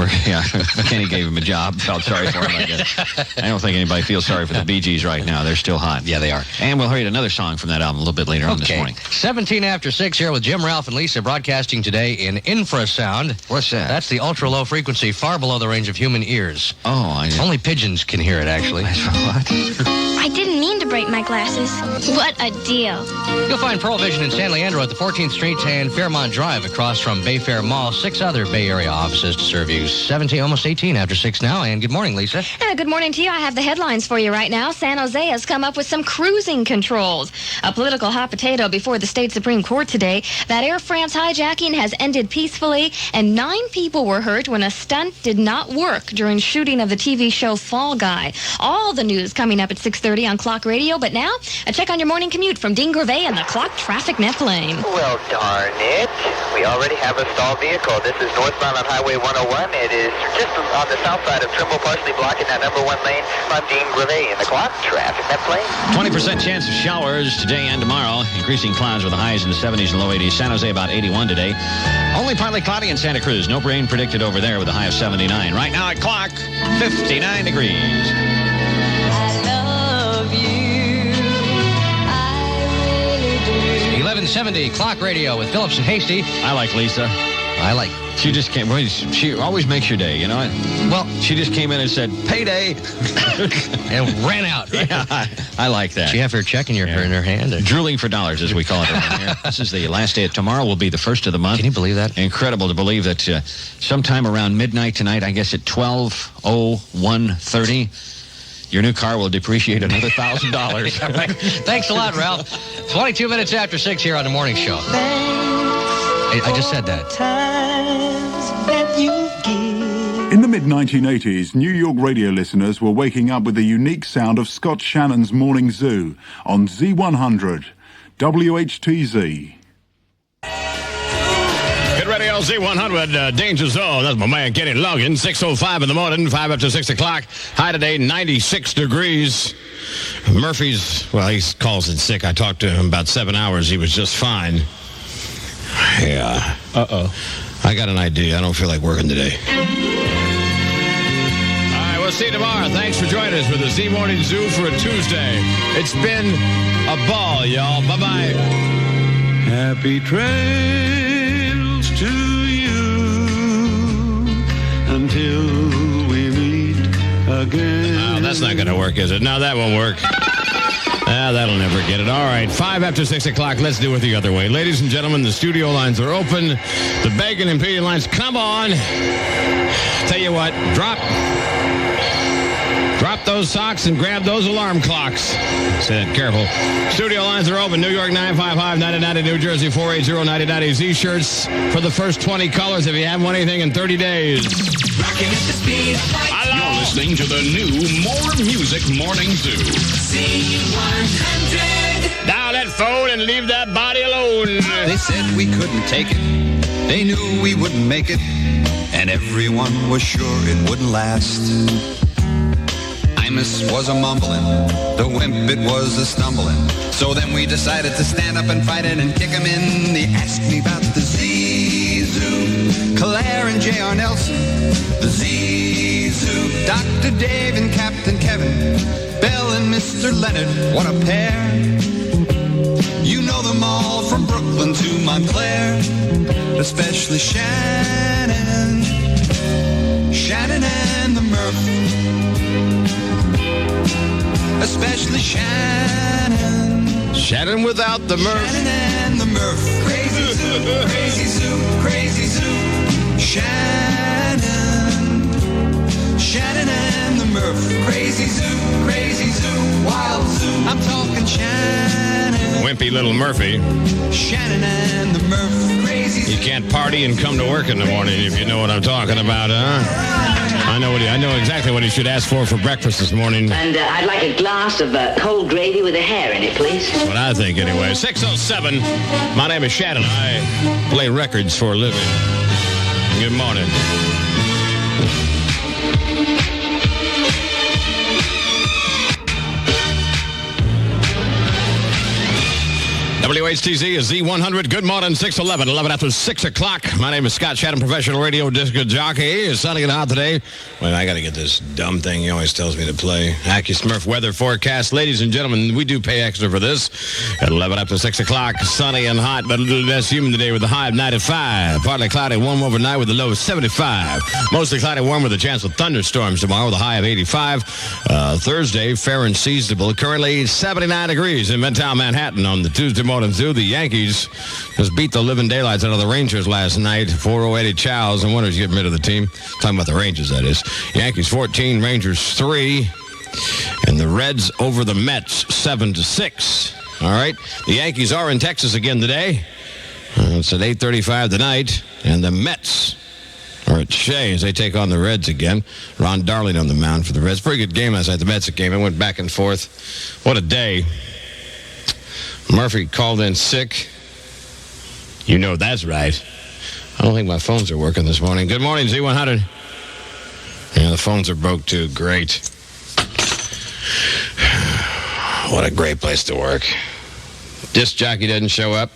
Kenny gave him a job. Felt sorry for him, I guess. I don't think anybody feels sorry for the Bee Gees right now. They're still hot. Yeah, they are. And we'll hear another song from that album a little bit later on this morning. 17 after 6 here with Jim, Ralph, and Lisa broadcasting today in infrasound. What's that? That's the ultra-low frequency far below the range of human ears. Oh, Only pigeons can hear it, actually. What? I didn't mean to break my glasses. What a deal. You'll find Pearl Vision in San Leandro at the 14th Street and Fairmont Drive across from Bayfair Mall. 6 other Bay Area offices to serve you. 17, almost 18 after 6 now. And good morning, Lisa. Good morning to you. I have the headlines for you right now. San Jose has come up with some cruising controls. A political hot potato before the state Supreme Court today. That Air France hijacking has ended peacefully, and 9 people were hurt when a stunt did not work during shooting of the TV show Fall Guy. All the news coming up at 6:30 on Clock Radio. But now, a check on your morning commute from Dean Gervais and the Clock Traffic Net Plane. Well, darn it. We already have a stalled vehicle. This is northbound on Highway 101. It is just on the south side of Trimble, partially blocking that number 1 lane. I'm Dean Gervais in the Clock Traffic Net Plane. 20% chance of showers today and tomorrow. Increasing clouds with the highs in the 70s and low 80s. San Jose about 81 today. Only partly cloudy in Santa Cruz. No rain predicted over there with a high of 79. Right now at Clock, 59 degrees. I love you. I really do. 1170 Clock Radio with Phillips and Hasty. I like Lisa. I like. She just came. She always makes your day, you know. Well, she just came in and said, "Payday," and ran out. Right? Yeah, I like that. She have her check in her hand. Or? Drooling for dollars, as we call it around here. This is the last day. Tomorrow will be the first of the month. Can you believe that? Incredible to believe that sometime around midnight tonight, I guess at 12:01:30. Your new car will depreciate another $1,000. Thanks a lot, Ralph. 22 minutes after 6 here on the morning show. I just said that. In the mid-1980s, New York radio listeners were waking up with the unique sound of Scott Shannon's Morning Zoo on Z100, WHTZ. Get ready, LZ100, Danger Zone. That's my man, Kenny Logan. 6:05 in the morning, 5 after 6 o'clock. High today, 96 degrees. Murphy's, well, he calls it sick. I talked to him about 7 hours. He was just fine. Yeah. Uh-oh. I got an idea. I don't feel like working today. All right, we'll see you tomorrow. Thanks for joining us for the Z Morning Zoo for a Tuesday. It's been a ball, y'all. Bye-bye. Happy trail. to you until we meet again. Oh, that's not going to work, is it? No, that won't work. That'll never get it. All right, 5 after 6 o'clock. Let's do it the other way. Ladies and gentlemen, the studio lines are open. The Bacon and Pedialyte lines, come on. Tell you what, drop those socks and grab those alarm clocks. Say that careful. Studio lines are open. New York 955-9090, New Jersey 480-9090. Z-shirts for the first 20 colors if you haven't won anything in 30 days. Rocking at the speed of light. You're listening to the new More Music Morning Zoo. Z100. Dial that phone and leave that body alone. They said we couldn't take it. They knew we wouldn't make it. And everyone was sure it wouldn't last. Imus was a mumbling. The wimp, it was a stumbling. So then we decided to stand up and fight it and kick him in. They asked me about the Z-Zoo. Claire and J.R. Nelson. The Z-Zoo. Dr. Dave and Captain Kevin. Bell and Mr. Leonard. What a pair. You know them all from Brooklyn to Montclair. Especially Shannon. Shannon and the Murph. Especially Shannon. Shannon without the Murph. Shannon and the Murph. Crazy Zoo, crazy Zoo, crazy Zoo. Shannon. Shannon and the Murph. Crazy Zoo, Wild Zoo. I'm talking Shannon. Wimpy little Murphy. Shannon and the Murph. Crazy Zoo. You can't party and come to work in the morning if you know what I'm talking about, huh? I know exactly what he should ask for breakfast this morning. And I'd like a glass of cold gravy with a hair in it, please. That's what I think, anyway. 6:07. My name is Shannon. I play records for a living. Good morning. WHTZ is Z100. Good morning, 6:11, 11 after 6 o'clock. My name is Scott Shannon, professional radio disc jockey. It's sunny and hot today. Wait, I got to get this dumb thing he always tells me to play. AccuSmurf weather forecast. Ladies and gentlemen, we do pay extra for this. At 11 after 6 o'clock, sunny and hot, but a little less humid today with a high of 95. Partly cloudy, warm overnight with a low of 75. Mostly cloudy, warm with a chance of thunderstorms tomorrow with a high of 85. Thursday, fair and seasonable. Currently 79 degrees in Midtown Manhattan on the Tuesday morning zoo. The Yankees just beat the living daylights out of the Rangers last night. 4-0 Chow's. I wonder if he's getting rid of the team. Talking about the Rangers, that is. Yankees 14, Rangers 3. And the Reds over the Mets 7-6. All right. The Yankees are in Texas again today. It's at 8:35 tonight. And the Mets are at Shea as they take on the Reds again. Ron Darling on the mound for the Reds. Pretty good game last night. The Mets game. It went back and forth. What a day. Murphy called in sick. You know that's right. I don't think my phones are working this morning. Good morning, Z100. Yeah, the phones are broke too. Great. What a great place to work. Disc jockey doesn't show up.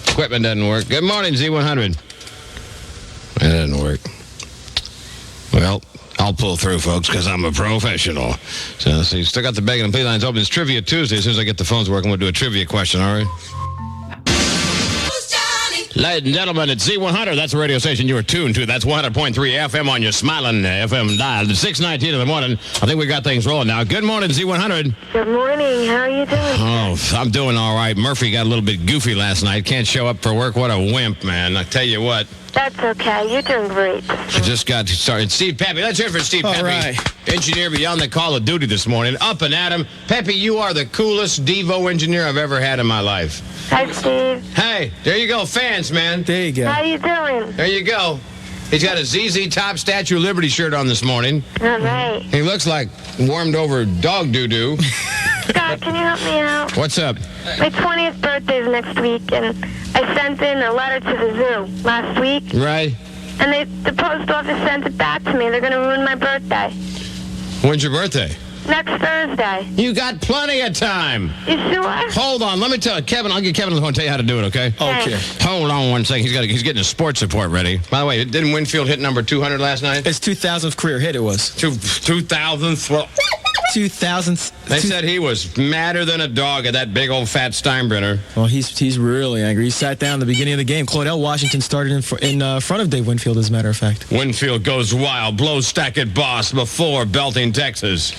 Equipment doesn't work. Good morning, Z100. That doesn't work. Well, I'll pull through, folks, because I'm a professional. So, you still got the Bacon and Pedialyte lines open. It's Trivia Tuesday. As soon as I get the phones working, we'll do a trivia question, all right? Ladies and gentlemen, it's Z100. That's the radio station you are tuned to. That's 100.3 FM on your smiling FM dial. It's 6:19 in the morning. I think we got things rolling now. Good morning, Z100. Good morning. How are you doing? Oh, I'm doing all right. Murphy got a little bit goofy last night. Can't show up for work. What a wimp, man. I tell you what. That's okay. You're doing great. I just got started. Steve Pepe. Let's hear it for Steve Pepe. Right. Engineer beyond the call of duty this morning. Up and at him. Pepe, you are the coolest Devo engineer I've ever had in my life. Hi, Steve. Hey, there you go. Fans, man. There you go. How you doing? There you go. He's got a ZZ Top Statue of Liberty shirt on this morning. All right. He looks like warmed over dog doo-doo. Scott, can you help me out? What's up? My 20th birthday is next week, and I sent in a letter to the zoo last week. Right. And the post office sent it back to me. They're going to ruin my birthday. When's your birthday? Next Thursday. You got plenty of time. You sure? Hold on. Let me tell you. Kevin, I'll get Kevin on the phone and tell you how to do it, okay? Okay. Hold on one second. He's getting a sports report ready. By the way, didn't Winfield hit number 200 last night? His 2000th career hit it was. 2000th? Well, 2000s. They said he was madder than a dog at that big old fat Steinbrenner. Well, he's really angry. He sat down at the beginning of the game. Claudel Washington started in front of Dave Winfield, as a matter of fact. Winfield goes wild, blows stack at boss before belting Texas.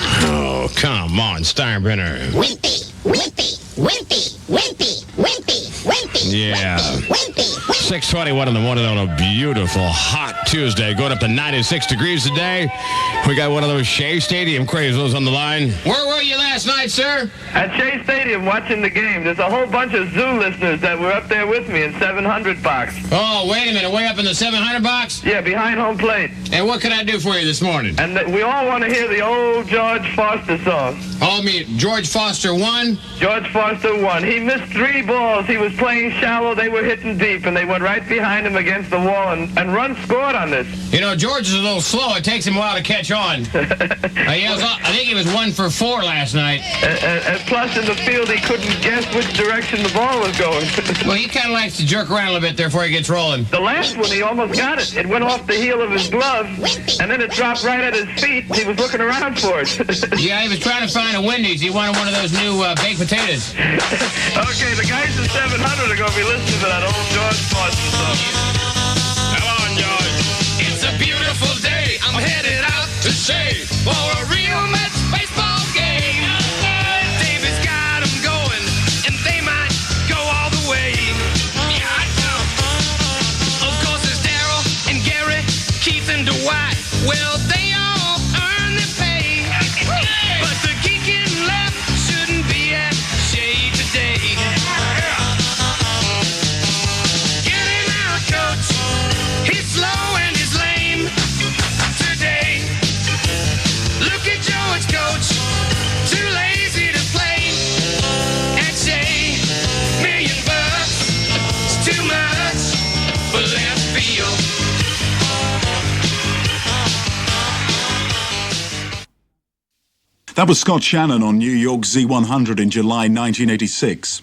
Oh, come on, Steinbrenner. Wimpy, wimpy, wimpy, wimpy, wimpy, wimpy. Yeah. 6:21 in the morning on a beautiful, hot Tuesday. Going up to 96 degrees today. We got one of those Shea Stadium crazos on the line. Where were you last night, sir? At Shea Stadium watching the game. There's a whole bunch of zoo listeners that were up there with me in 700 box. Oh, wait a minute. Way up in the 700 box? Yeah, behind home plate. And what can I do for you this morning? And we all want to hear the old George Foster song. Oh, I mean, George Foster won? George Foster won. He missed 3 balls. He was playing shallow. They were hitting deep, and they went right behind him against the wall, and runs scored on this. You know, George is a little slow. It takes him a while to catch on. I think he was 1 for 4 last night. And plus, in the field, he couldn't guess which direction the ball was going. Well, he kind of likes to jerk around a little bit there before he gets rolling. The last one, he almost got it. It went off the heel of his glove, and then it dropped right at his feet. He was looking around for it. Yeah, he was trying to find a Wendy's. He wanted one of those new baked potatoes. Okay, the guys in 700 are going to be listening to that old George Foster song. Come on, George. It's a beautiful day. I'm headed out to Shea for a real Mets baseball game. David's got them going, and they might go all the way. Yeah, I know. Of course, there's Darryl and Gary, Keith and Dwight. Well, they all earn their pay. But the geek in left shouldn't be at Shea today. Get him out, coach. He's slow and he's lame today. Look at George, coach. Too lazy to play at Shea. $1 million is too much for left field. That was Scott Shannon on New York Z100 in July 1986.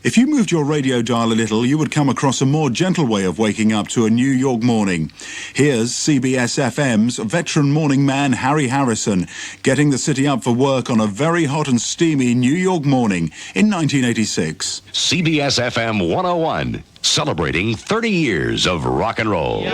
If you moved your radio dial a little, you would come across a more gentle way of waking up to a New York morning. Here's CBS FM's veteran morning man Harry Harrison getting the city up for work on a very hot and steamy New York morning in 1986. CBS FM 101, celebrating 30 years of rock and roll.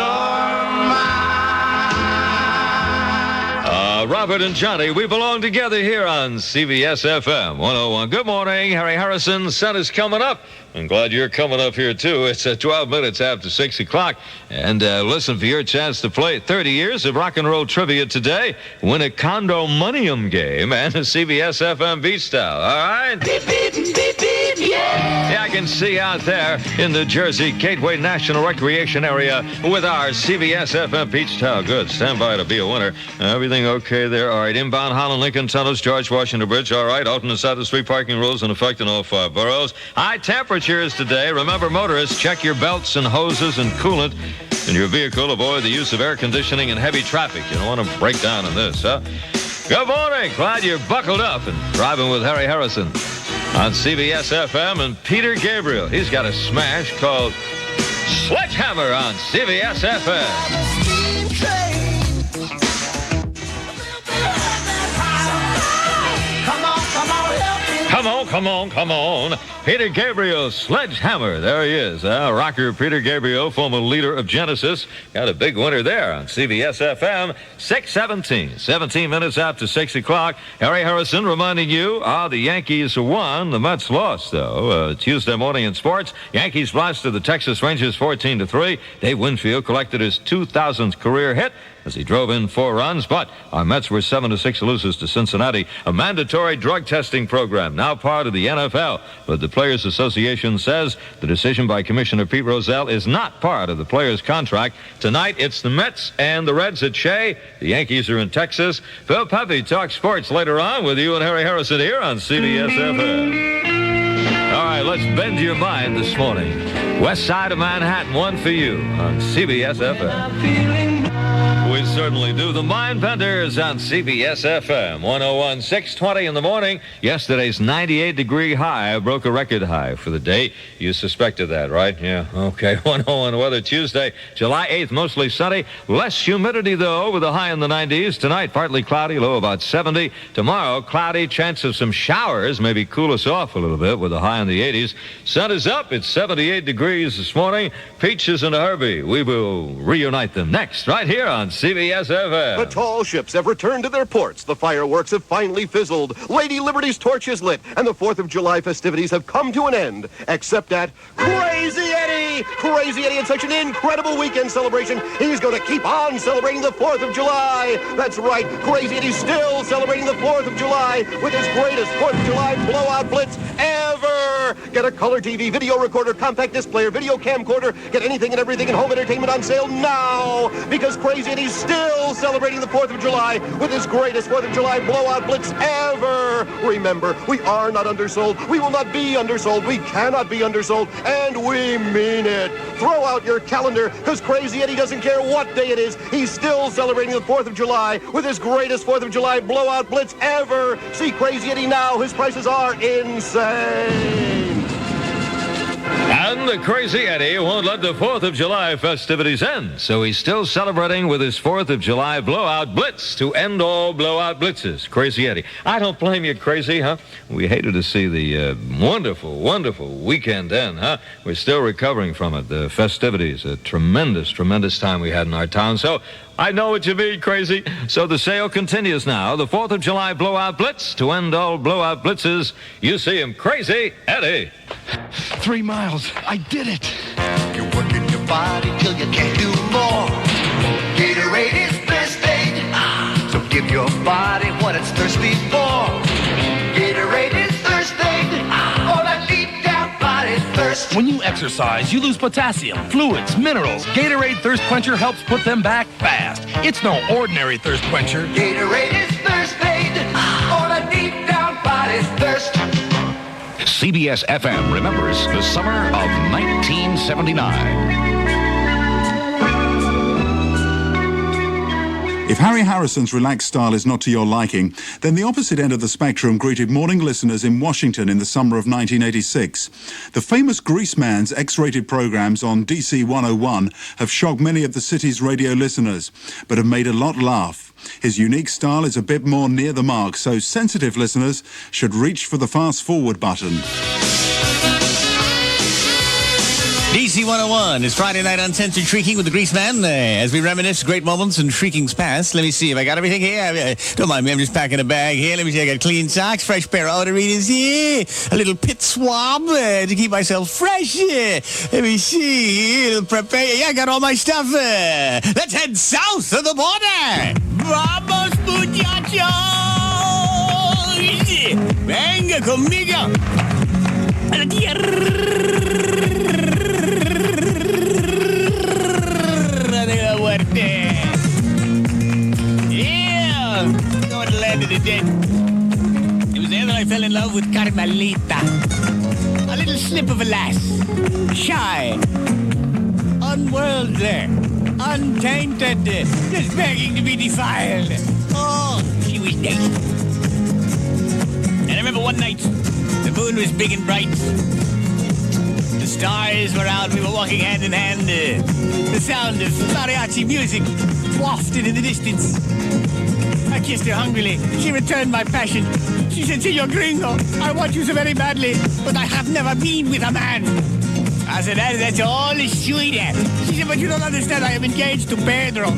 Robert and Johnny, we belong together here on CBS FM 101. Good morning, Harry Harrison. Sun is coming up. I'm glad you're coming up here, too. It's 12 minutes after 6 o'clock. And listen for your chance to play 30 years of rock and roll trivia today. Win a condominium game and a CBS FM beach towel. All right? Beep, beep, beep, beep, yeah. Yeah, I can see out there in the Jersey Gateway National Recreation Area with our CBS FM beach towel. Good. Stand by to be a winner. Everything okay there? All right. Inbound Holland Lincoln Tunnels, George Washington Bridge. All right. Alternate side of the street parking rules in effect in all 5 boroughs. High temperatures today. Remember, motorists, check your belts and hoses and coolant in your vehicle. Avoid the use of air conditioning in heavy traffic. You don't want to break down in this, huh? Good morning. Glad you're buckled up and driving with Harry Harrison on CBS FM. And Peter Gabriel, he's got a smash called Sledgehammer on CBS FM. Come on. Peter Gabriel, Sledgehammer. There he is. Rocker Peter Gabriel, former leader of Genesis. Got a big winner there on CBS FM. 6:17. 17 minutes after 6 o'clock. Harry Harrison reminding you, the Yankees won. The Mets lost, though. Tuesday morning in sports, Yankees blasted the Texas Rangers 14-3. Dave Winfield collected his 2,000th career hit as he drove in 4 runs, but our Mets were 7-6 losers to Cincinnati. A mandatory drug testing program, now part of the NFL. But the Players Association says the decision by Commissioner Pete Rozelle is not part of the players' contract. Tonight, it's the Mets and the Reds at Shea. The Yankees are in Texas. Phil Pepe talks sports later on with you and Harry Harrison here on CBS FM. All right, let's bend your mind this morning. West side of Manhattan, one for you on CBS FM. With certainly do. The Mindbenders on CBS FM 101, 6:20 in the morning. Yesterday's 98-degree high broke a record high for the day. You suspected that, right? Yeah, okay. 101 weather Tuesday, July 8th, mostly sunny. Less humidity, though, with a high in the 90s. Tonight, partly cloudy, low about 70. Tomorrow, cloudy, chance of some showers. Maybe cool us off a little bit with a high in the 80s. Sun is up. It's 78 degrees this morning. Peaches and Herbie. We will reunite them next, right here on CBS FM. The tall ships have returned to their ports. The fireworks have finally fizzled. Lady Liberty's torch is lit, and the 4th of July festivities have come to an end. Except at Crazy Eddie! Crazy Eddie had such an incredible weekend celebration, he's going to keep on celebrating the 4th of July. That's right, Crazy Eddie's still celebrating the 4th of July with his greatest 4th of July blowout blitz ever. Get a color TV, video recorder, compact disc player, video camcorder. Get anything and everything in home entertainment on sale now, because Crazy Eddie's still celebrating the 4th of July with his greatest 4th of July blowout blitz ever. Remember, we are not undersold. We will not be undersold. We cannot be undersold, and we mean it. Throw out your calendar, because Crazy Eddie doesn't care what day it is. He's still celebrating the 4th of July with his greatest 4th of July blowout blitz ever. See Crazy Eddie now. His prices are insane. And the Crazy Eddie won't let the 4th of July festivities end, so he's still celebrating with his 4th of July blowout blitz to end all blowout blitzes. Crazy Eddie. I don't blame you, Crazy, huh? We hated to see the wonderful, wonderful weekend end, huh? We're still recovering from it. The festivities, a tremendous, tremendous time we had in our town. So I know what you mean, Crazy. So the sale continues now. The 4th of July blowout blitz to end all blowout blitzes. You see him, Crazy Eddie. 3 miles. I did it. You're working your body till you can't do more. Gatorade is thirsty. So give your body what it's thirsty for. Gatorade is thirsty. Oh, that deep down body thirst. When you exercise, you lose potassium, fluids, minerals. Gatorade Thirst Quencher helps put them back fast. It's no ordinary thirst quencher. Gatorade is thirsty. Oh, that deep down body thirst. CBS FM remembers the summer of 1979. If Harry Harrison's relaxed style is not to your liking, then the opposite end of the spectrum greeted morning listeners in Washington in the summer of 1986. The famous Greaseman's X-rated programs on DC 101 have shocked many of the city's radio listeners, but have made a lot laugh. His unique style is a bit more near the mark, so sensitive listeners should reach for the fast-forward button. DC 101 is Friday night uncensored shrieking with the Greaseman. As we reminisce great moments and shrieking's past. Let me see if I got everything here. Don't mind me, I'm just packing a bag here. Let me see, I got clean socks, fresh pair of odoritors here, a little pit swab to keep myself fresh. Let me see, a little prepare. Yeah, I got all my stuff. Let's head south of the border. Vamos, muchachos! Venga conmigo. A la Yeah, going to the land of the dead. It was there that I fell in love with Carmelita. A little slip of a lass. Shy. Unworldly. Untainted. Just begging to be defiled. Oh, she was nice. And I remember one night, the moon was big and bright. The stars were out, we were walking hand in hand. The sound of mariachi music wafted in the distance. I kissed her hungrily. She returned my passion. She said, "Senor Gringo, I want you so very badly, but I have never been with a man." I said, "That's all sweetheart." She said, "But you don't understand, I am engaged to Pedro.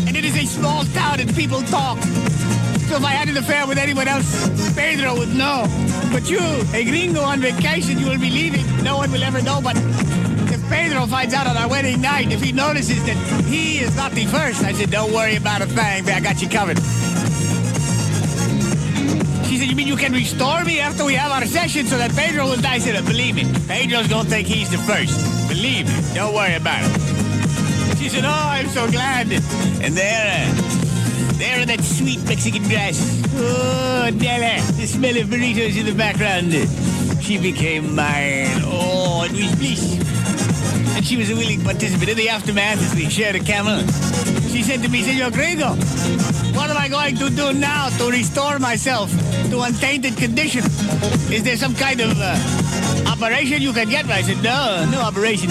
And it is a small town and people talk. So if I had an affair with anyone else, Pedro would know. But you, a gringo on vacation, you will be leaving. No one will ever know, but if Pedro finds out on our wedding night, if he notices that he is not the first," I said, "Don't worry about a thing, I got you covered." She said, "You mean you can restore me after we have our session so that Pedro will die?" I said, "Believe me, Pedro's gonna think he's the first. Believe me, don't worry about it." She said, "Oh, I'm so glad." And there in that sweet Mexican grass. Oh, Della, the smell of burritos in the background. She became mine. Oh, it was bliss. And she was a willing participant in the aftermath as we shared a camel. She said to me, Senor Gringo, what am I going to do now to restore myself to untainted condition? Is there some kind of operation you can get? I said, no operation.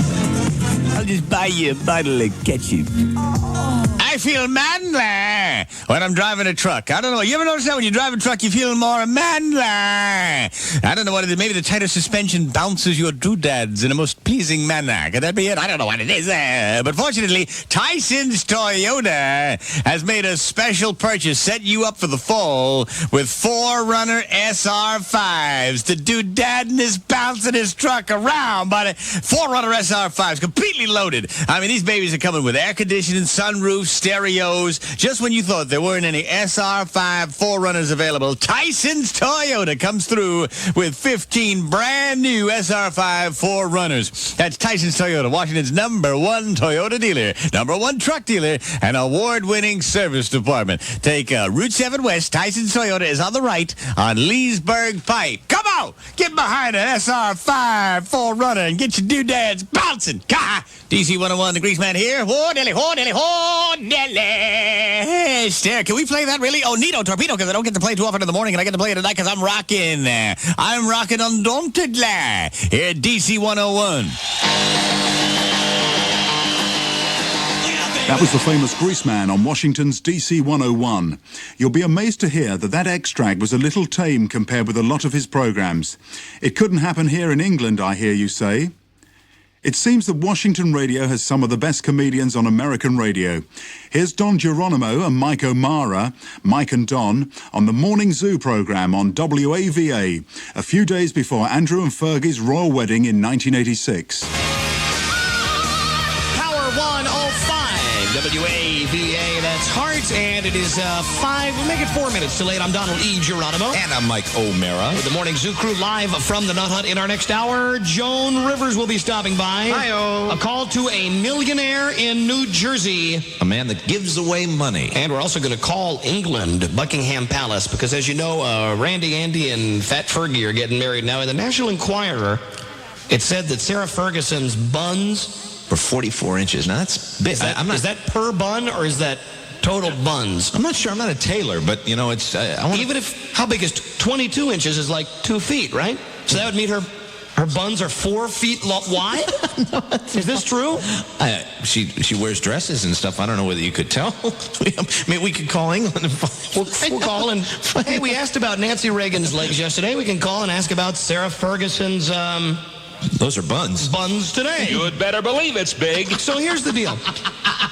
I'll just buy you a bottle of ketchup. I feel manly when I'm driving a truck. I don't know. You ever notice that when you drive a truck, you feel more manly? I don't know what it is. Maybe the tighter suspension bounces your doodads in a most pleasing manner. Could that be it? I don't know what it is. But fortunately, Tyson's Toyota has made a special purchase, set you up for the fall with 4Runner SR5s. The doodad is bouncing his truck around, but 4Runner SR5s, completely loaded. I mean, these babies are coming with air conditioning, sunroofs, stereos. Just when you thought there weren't any SR5 4Runners available, Tyson's Toyota comes through with 15 brand new SR5 4Runners. That's Tyson's Toyota, Washington's #1 Toyota dealer, #1 truck dealer, and award-winning service department. Take Route 7 West. Tyson's Toyota is on the right on Leesburg Pike. Come on! Get behind an SR5 4Runner and get your doodads bouncing. DC 101, the Greaseman here. Ho, Nelly, ho, Nelly, ho, Nelly. Stare. Can we play that, really? Oh, Nito Torpedo, because I don't get to play too often in the morning, and I get to play it tonight because I'm rocking. I'm rocking undauntedly here at DC 101. That was the famous Greaseman on Washington's DC 101. You'll be amazed to hear that extract was a little tame compared with a lot of his programs. It couldn't happen here in England, I hear you say. It seems that Washington radio has some of the best comedians on American radio. Here's Don Geronimo and Mike O'Mara, Mike and Don, on the Morning Zoo program on WAVA, a few days before Andrew and Fergie's royal wedding in 1986. Power 105, WAVA, that's Heart, and it is 5, we'll make it 4 minutes too late. I'm Donald E. Geronimo. And I'm Mike O'Mara. With the Morning Zoo crew live from the Nut Hut in our next hour. Joan Rivers will be stopping by. Hi-oh. A call to a millionaire in New Jersey. A man that gives away money. And we're also going to call England, Buckingham Palace, because as you know, Randy, Andy, and Fat Fergie are getting married now. In the National Enquirer, it said that Sarah Ferguson's buns were 44 inches. Now, that's big. Is that per bun, or is that total buns? I'm not sure. I'm not a tailor, but, you know, it's... how big is 22 inches is like 2 feet, right? So that would mean her buns are 4 feet wide? No, is this true? She wears dresses and stuff. I don't know whether you could tell. I mean, we could call England. We'll call and... Hey, we asked about Nancy Reagan's legs yesterday. We can call and ask about Sarah Ferguson's... Those are buns. Buns today. You had better believe it's big. So here's the deal.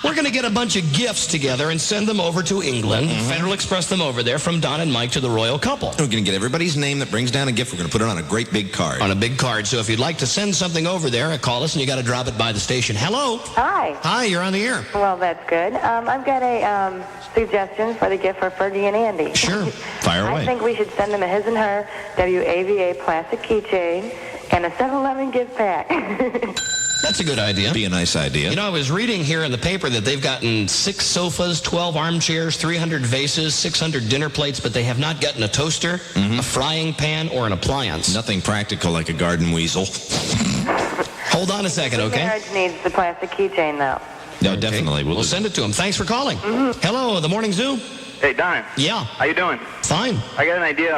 We're going to get a bunch of gifts together and send them over to England. Mm-hmm. Federal Express them over there from Don and Mike to the royal couple. We're going to get everybody's name that brings down a gift. We're going to put it on a great big card. On a big card. So if you'd like to send something over there, call us and you got to drop it by the station. Hello. Hi. Hi, you're on the air. Well, that's good. I've got a suggestion for the gift for Fergie and Andy. Sure. Fire away. I think we should send them a his and her WAVA plastic keychain and a 7-Eleven gift pack. That's a good idea. Be a nice idea. You know, I was reading here in the paper that they've gotten 6 sofas, 12 armchairs, 300 vases, 600 dinner plates, but they have not gotten a toaster, a frying pan, or an appliance. Nothing practical like a garden weasel. Hold on a second, okay? Marriage needs the plastic keychain, though. No, definitely. We'll send it to them. Thanks for calling. Mm-hmm. Hello, the Morning Zoo. Hey, Don. Yeah. How you doing? Fine. I got an idea,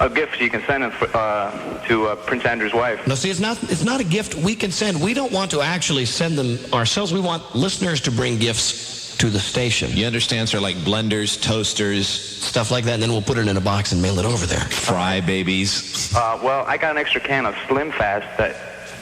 a gift you can send to Prince Andrew's wife. No, see, it's not a gift we can send. We don't want to actually send them ourselves. We want listeners to bring gifts to the station. You understand, sir, like blenders, toasters, stuff like that, and then we'll put it in a box and mail it over there. Fry babies. Well, I got an extra can of Slim Fast that,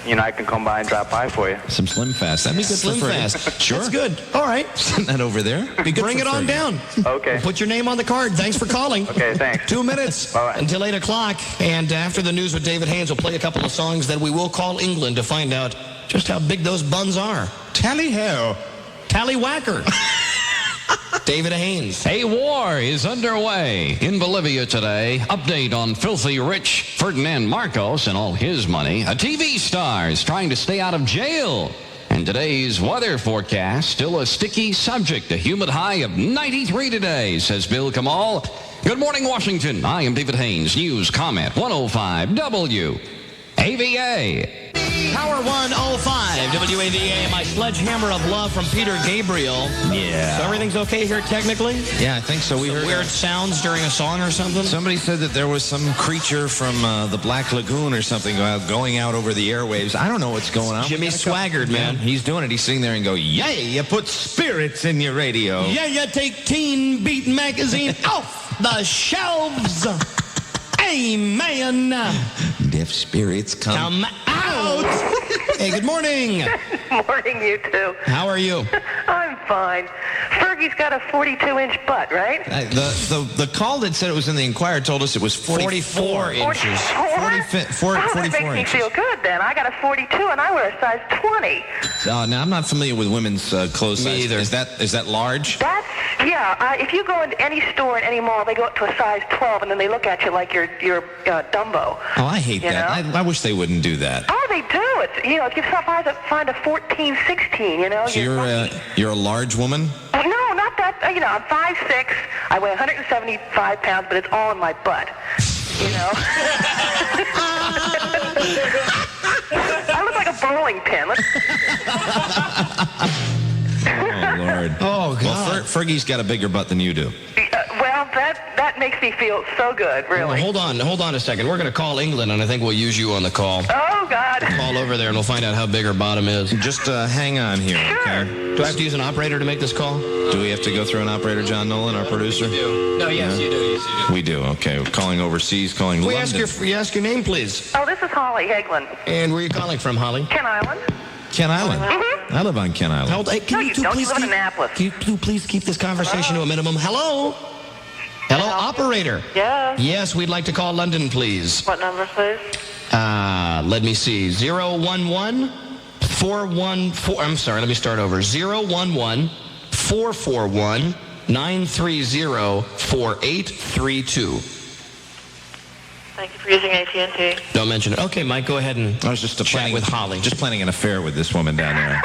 I can come by and drop by for you. Some Slim Fast. That'd be good Slim for Fast. Sure. That's good. All right. Send that over there. Be good. Bring it on down. Okay. Put your name on the card. Thanks for calling. Okay, thanks. 2 minutes until 8 o'clock. And after the news with David Haynes, we'll play a couple of songs. Then we will call England to find out just how big those buns are. Tally-ho. Tally-whacker. David Haynes. A war is underway in Bolivia today. Update on filthy rich Ferdinand Marcos and all his money. A TV star is trying to stay out of jail. And today's weather forecast, still a sticky subject. A humid high of 93 today, says Bill Kamal. Good morning, Washington. I am David Haynes. News Comment 105 WAVA. Power 105, WAVA, my sledgehammer of love from Peter Gabriel. Yeah. So everything's okay here technically? Yeah, I think so. We heard weird sounds during a song or something? Somebody said that there was some creature from the Black Lagoon or something going out over the airwaves. I don't know what's going on. Jimmy Swaggart, man. Yeah, he's doing it. He's sitting there and go, yeah, you put spirits in your radio. Yeah, you take Teen Beat magazine off the shelves. Amen. If spirits come out. Hey, good morning. Good morning, you two. How are you? I'm fine. Fergie's got a 42-inch butt, right? The call that said it was in the Inquirer told us it was 44 inches. 44 that makes me feel good, then. I got a 42, and I wear a size 20. Now, I'm not familiar with women's clothes size. Me either. Is that large? That's, yeah. If you go into any store in any mall, they go up to a size 12, and then they look at you like you're Dumbo. Oh, I hate that. I wish they wouldn't do that. Oh, they do. It's, if you find a 14, 16, So you're a large woman? No, not that. I'm 5'6". I weigh 175 pounds, but it's all in my butt. I look like a bowling pin. Oh, Lord. Oh, God. Well, Fergie's got a bigger butt than you do. Well, that makes me feel so good, really. Well, hold on a second. We're going to call England, and I think we'll use you on the call. Oh, God. Call over there, and we'll find out how big her bottom is. Just hang on here, okay? Do I have to use an operator to make this call? Do we have to go through an operator, John Nolan, our producer? No, yes, you do. Yes, you do. We do, okay. We're calling overseas, calling London. Ask your name, please. Oh, this is Holly Hagelin. And where are you calling from, Holly? Ken Island. Ken Island? Mm-hmm. I live on Ken Island. No, you don't. You live in Annapolis. Can you please keep this conversation to a minimum? Hello? Hello, operator. Yes. Yes, we'd like to call London, please. What number, please? Let me see. 011 414. I'm sorry, let me start over. 011 441 930 4832. Thank you for using AT&T. Don't mention it. Okay, Mike, go ahead and I was just chat with Holly. Just planning an affair with this woman down there.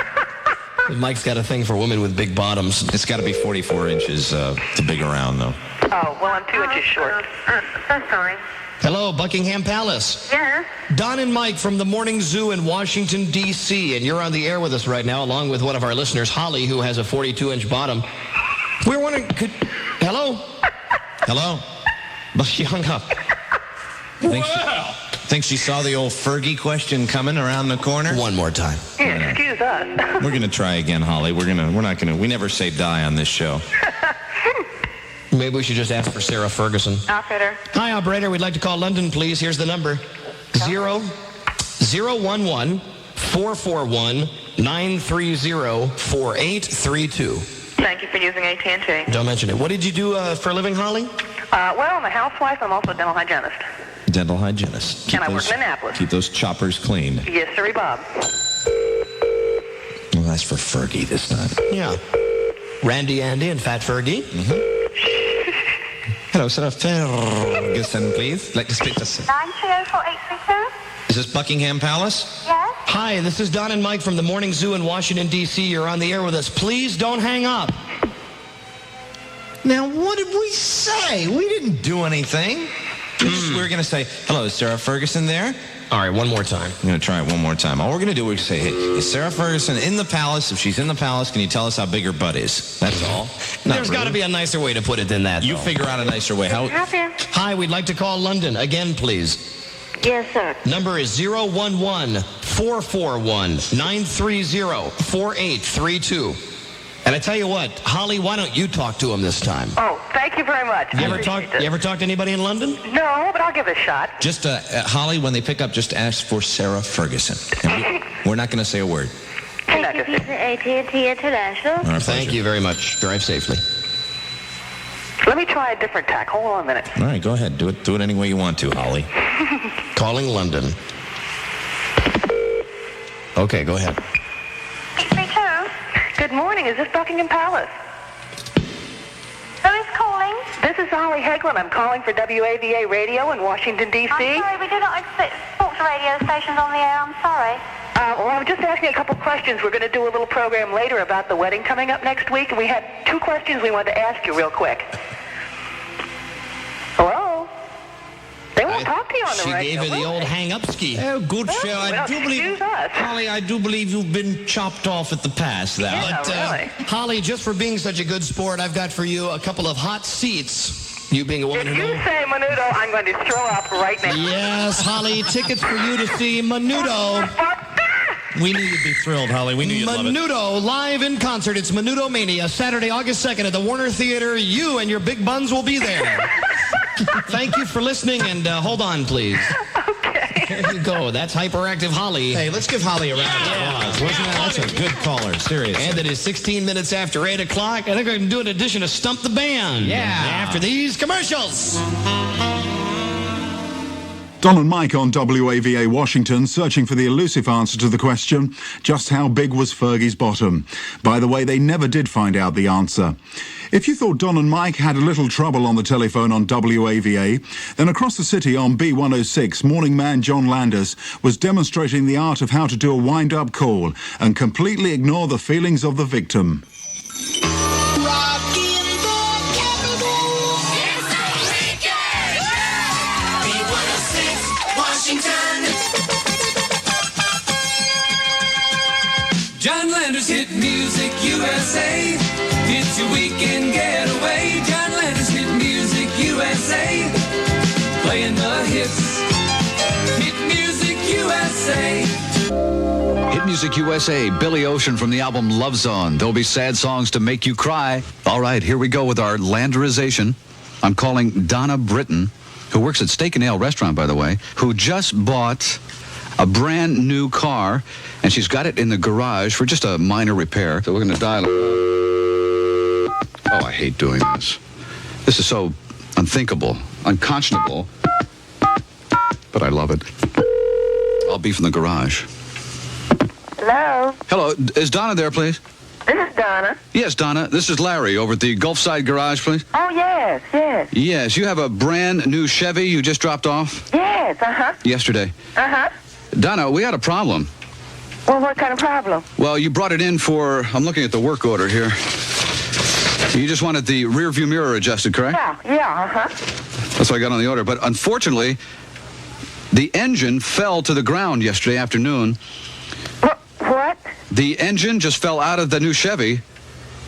Mike's got a thing for women with big bottoms. It's got to be 44 inches to big around, though. Oh, well, I'm 2 inches short. So sorry. Hello, Buckingham Palace. Yes. Don and Mike from the Morning Zoo in Washington, D.C., and you're on the air with us right now, along with one of our listeners, Holly, who has a 42-inch bottom. We're wondering, hello? Hello? Well, she hung up. Think she saw the old Fergie question coming around the corner? One more time. Yeah, excuse us. We're going to try again, Holly. We never say die on this show. Maybe we should just ask for Sarah Ferguson. Operator. Hi, operator. We'd like to call London, please. Here's the number. 011 441 930 4832. Thank you for using AT&T. Don't mention it. What did you do for a living, Holly? Well, I'm a housewife. I'm also a dental hygienist. Dental hygienist. And I work in Annapolis. Keep those choppers clean. Yes, sirree, Bob. Well, that's for Fergie this time. Yeah. Randy Andy and Fat Fergie. Mm-hmm. Hello, Sarah Ferguson, please. Like to speak to... 9304832? Is this Buckingham Palace? Yes. Hi, this is Don and Mike from the Morning Zoo in Washington, D.C. You're on the air with us. Please don't hang up. Now, what did we say? We didn't do anything. We were going to say, hello, is Sarah Ferguson there? All right, one more time. I'm going to try it one more time. All we're going to do is say, hey, is Sarah Ferguson in the palace? If she's in the palace, can you tell us how big her butt is? That's all. There's got to be a nicer way to put it than that. You figure out a nicer way. Hi, we'd like to call London. Again, please. Yes, sir. Number is 011 441 930 4832. And I tell you what, Holly, why don't you talk to him this time? Oh, thank you very much. You ever talk to anybody in London? No, but I'll give it a shot. Just, Holly, when they pick up, just ask for Sarah Ferguson. We're not going to say a word. Thank you for using AT&T International. Thank you very much. Drive safely. Let me try a different tack. Hold on a minute. All right, go ahead. Do it any way you want to, Holly. Calling London. Okay, go ahead. Good morning. Is this Buckingham Palace? Who is calling? This is Holly Hagelin. I'm calling for WAVA Radio in Washington, D.C. I'm sorry, we do not talk to radio stations on the air. I'm sorry. Well, I'm just asking a couple questions. We're going to do a little program later about the wedding coming up next week, and we had 2 questions we wanted to ask you real quick. Hello? They won't talk to you on the She radio. gave her the will old they? hang-up-ski. Oh, good show. I do believe, Holly, I do believe you've been chopped off at the pass now. Yeah, But, really. Holly, just for being such a good sport, I've got for you a couple of hot seats. You being a woman If who you say Menudo, I'm going to throw up right now. Yes, Holly, tickets for you to see Menudo. We knew you'd be thrilled, Holly. We knew you'd love it. Menudo live in concert. It's Menudo Mania, Saturday, August 2nd at the Warner Theater. You and your big buns will be there. Thank you for listening, and hold on, please. Okay. There you go. That's Hyperactive Holly. Hey, let's give Holly a round of applause. Wasn't that? That's a good caller, seriously. And it is 16 minutes after 8 o'clock. I think I can do an edition of Stump the Band. Yeah. After these commercials. Don and Mike on WAVA Washington searching for the elusive answer to the question, just how big was Fergie's bottom? By the way, they never did find out the answer. If you thought Don and Mike had a little trouble on the telephone on WAVA, then across the city on B106, morning man John Landis was demonstrating the art of how to do a wind-up call and completely ignore the feelings of the victim. John Landers Hit Music USA. It's your weekend getaway. John Landers Hit Music USA. Playing the hits. Hit Music USA. Hit Music USA, Billy Ocean from the album Love Zone. There'll be sad songs to make you cry. All right, here we go with our Landerization. I'm calling Donna Britton, who works at Steak and Ale Restaurant, by the way, who just bought a brand new car, and she's got it in the garage for just a minor repair. So we're going to dial it. Oh, I hate doing this. This is so unthinkable, unconscionable, but I love it. I'll be from the garage. Hello? Hello, is Donna there, please? This is Donna. Yes, Donna. This is Larry over at the Gulfside Garage, please. Oh, yes, yes. Yes, you have a brand new Chevy you just dropped off Yes, uh-huh. yesterday. Uh-huh. Donna, we had a problem. Well, what kind of problem? Well, you brought it in for, I'm looking at the work order here. You just wanted the rear view mirror adjusted, correct? Yeah, uh-huh. That's what I got on the order. But unfortunately, the engine fell to the ground yesterday afternoon. What? The engine just fell out of the new Chevy.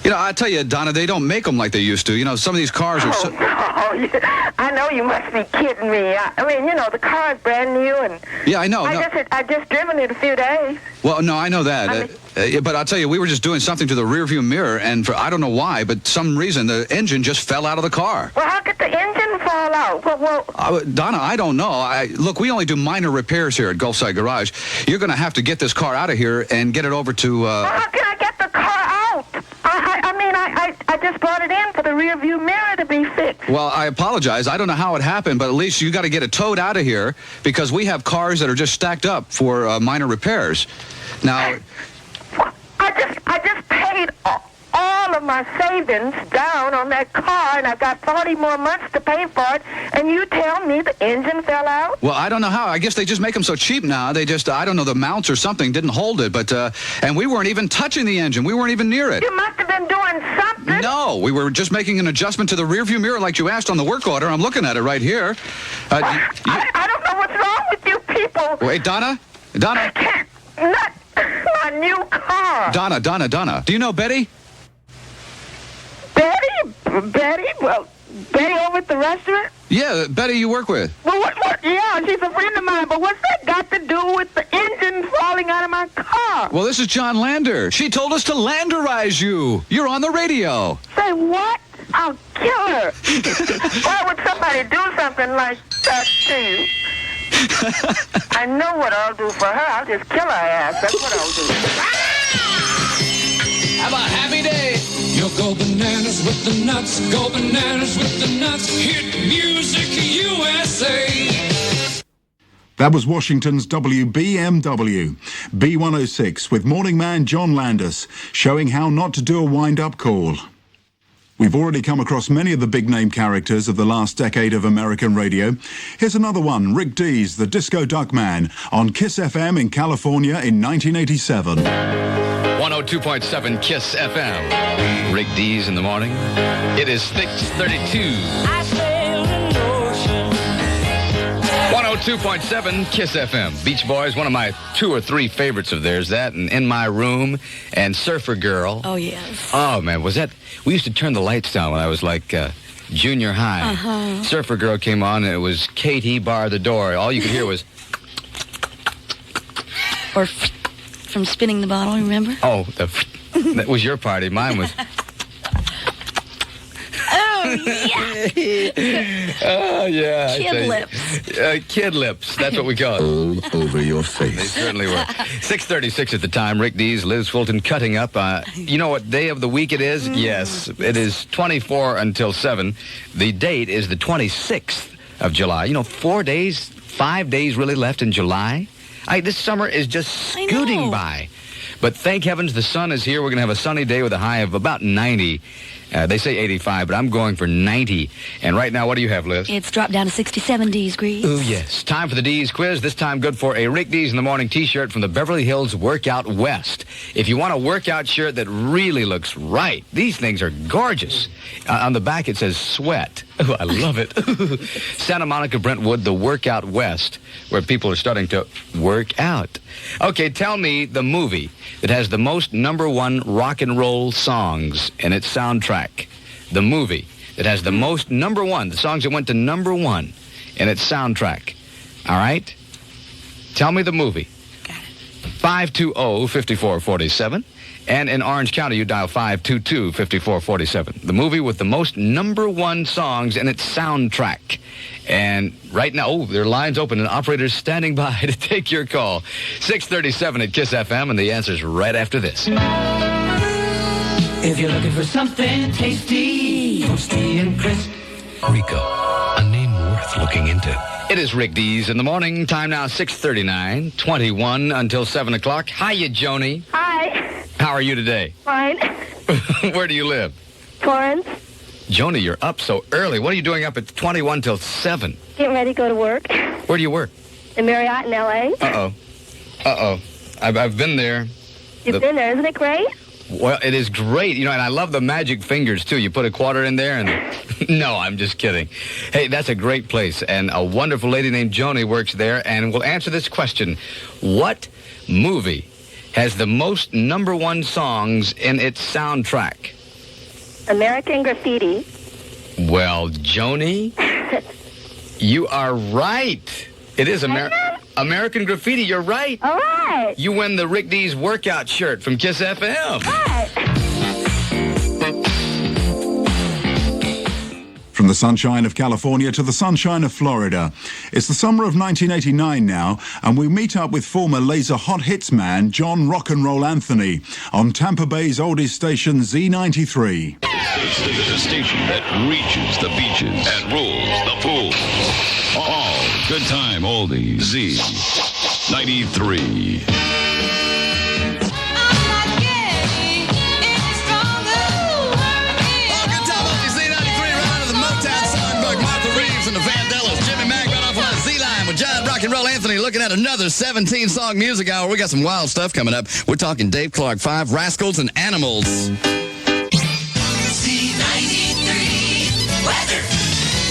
You know, I tell you, Donna, they don't make them like they used to. You know, some of these cars are so... Oh, I know you must be kidding me. I mean, you know, the car's brand new, and... Yeah, I know. I just driven it a few days. Well, no, I know that. But I'll tell you, we were just doing something to the rearview mirror, and for I don't know why, but some reason the engine just fell out of the car. Well, how could the engine fall out? Well, Donna, I don't know. Look, we only do minor repairs here at Gulfside Garage. You're going to have to get this car out of here and get it over to... Well, how can I get the car out? I just brought it in for the rear view mirror to be fixed. Well, I apologize. I don't know how it happened, but at least you got to get it towed out of here because we have cars that are just stacked up for minor repairs. Now... I just paid all of my savings down on that car, and I've got 40 more months to pay for it, and you tell me the engine fell out? Well, I don't know how. I guess they just make them so cheap now. They just, I don't know, the mounts or something didn't hold it, but, and we weren't even touching the engine. We weren't even near it. You must have been doing something. No, we were just making an adjustment to the rearview mirror like you asked on the work order. I'm looking at it right here. I don't know what's wrong with you people. Wait, Donna? Donna? Not my new car. Donna. Do you know Betty? Betty? Well, Betty over at the restaurant? Yeah, Betty you work with. Well, what? Yeah, she's a friend of mine, but what's that got to do with the engine falling out of my car? Well, this is John Lander. She told us to landerize you. You're on the radio. Say what? I'll kill her. Why would somebody do something like that to you? I know what I'll do for her. I'll just kill her ass. That's what I'll do. Have a happy day. You'll go bananas with the nuts. Go bananas with the nuts. Hit Music USA. That was Washington's WBMW, B106, with morning man John Landis, showing how not to do a wind-up call. We've already come across many of the big-name characters of the last decade of American radio. Here's another one, Rick Dees, the Disco Duck Man, on Kiss FM in California in 1987. 102.7 Kiss FM. Rick Dees in the morning. It is 6:32. I sailed an ocean 102.7 Kiss FM. Beach Boys, one of my 2 or 3 favorites of theirs. That and In My Room and Surfer Girl. Oh, yes. Oh, man, was that... We used to turn the lights down when I was like junior high. Uh-huh. Surfer Girl came on, and it was Katie Bar the Door. All you could hear was... Or from spinning the bottle, remember? Oh, that was your party. Mine was... Oh, yeah. Oh, yeah. I Kid tell you. lips. Kid lips. That's what we call it. All over your They face. certainly were. 6:36 at the time. Rick Dees, Liz Fulton cutting up. You know what day of the week it is? Yes. It is 24 until 7. The date is the 26th of July. You know, 4 days, 5 days really left in July. This summer is just scooting by. But thank heavens the sun is here. We're going to have a sunny day with a high of about 90. They say 85, but I'm going for 90. And right now, what do you have, Liz? It's dropped down to 67 degrees. Oh, yes. Time for the D's quiz. This time good for a Rick D's in the Morning t-shirt from the Beverly Hills Workout West. If you want a workout shirt that really looks right, these things are gorgeous. On the back, it says sweat. Oh, I love it. Santa Monica, Brentwood, the Workout West, where people are starting to work out. Okay, tell me the movie that has the most #1 rock and roll songs in its soundtrack. The movie that has the most #1, the songs that went to #1 in its soundtrack. All right? Tell me the movie. Got it. 520-5447. And in Orange County, you dial 522-5447. The movie with the most #1 songs in its soundtrack. And right now, there are lines open and operators standing by to take your call. 637 at Kiss FM, and the answer's right after this. If you're looking for something tasty, toasty and crisp. Rico, a name worth looking into. It is Rick Dees in the morning. Time now 6:39, 21 until 7 o'clock. Hiya, Joni. Hi. How are you today? Fine. Where do you live? Torrance. Joni, you're up so early. What are you doing up at 21 till 7? Getting ready to go to work. Where do you work? In Marriott in L.A. Uh-oh. I've been there. You've been there. Isn't it great? Well, it is great. You know, and I love the magic fingers, too. You put a quarter in there and... No, I'm just kidding. Hey, that's a great place. And a wonderful lady named Joni works there. And we'll answer this question. What movie has the most #1 songs in its soundtrack? American Graffiti. Well, Joni, you are right. It is American Graffiti. You're right. All right. You win the Rick Dees workout shirt from Kiss FM. Right. From the sunshine of California to the sunshine of Florida. It's the summer of 1989 now, and we meet up with former Laser Hot Hits man John Rock'n'Roll Anthony on Tampa Bay's oldest station Z93. The station that reaches the beaches and rules the pools. All good time oldies. Z93. John Rock'n'Roll Anthony looking at another 17-song music hour. We got some wild stuff coming up. We're talking Dave Clark 5, Rascals, and Animals. Z93 weather.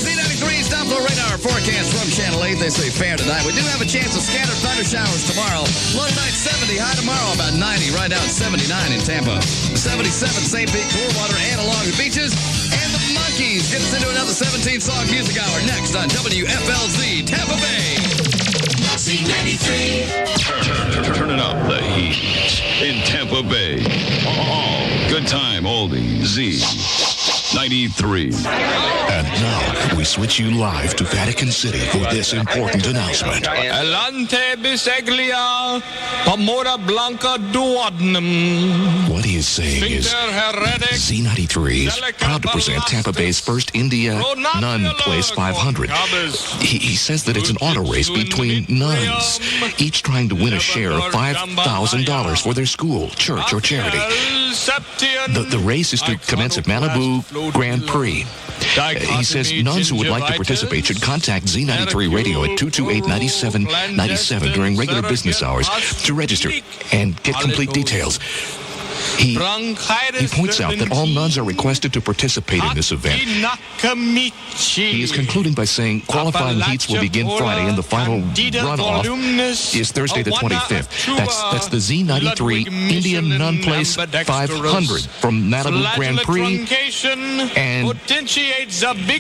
Z93 Doppler radar forecast from Channel 8. They say fair tonight. We do have a chance of scattered thunder showers tomorrow. Low tonight 70, high tomorrow about 90. Right now it's 79 in Tampa. 77 St. Pete, Clearwater, and along the beaches. And the Monkeys get us into another 17-song music hour next on WFLZ Tampa Bay. Z93. Turning up the heat in Tampa Bay. All good time oldies. Z93. And now we switch you live to Vatican City for this important announcement. Elante biseglia, Pamora Blanca duodenum. What he is saying is Z93 is proud to present Tampa Bay's first India Nun Place 500. He says that it's an auto race between nuns, each trying to win a share of $5,000 for their school, church, or charity. The race is to commence at Malibu Grand Prix. He says nuns who would like to participate should contact Z93 Radio at 228-9797 during regular business hours to register and get complete details. He points out that all nuns are requested to participate in this event. He is concluding by saying qualifying heats will begin Friday and the final runoff is Thursday the 25th. That's the Z93 Indian Nun Place 500 from Malibu Grand Prix and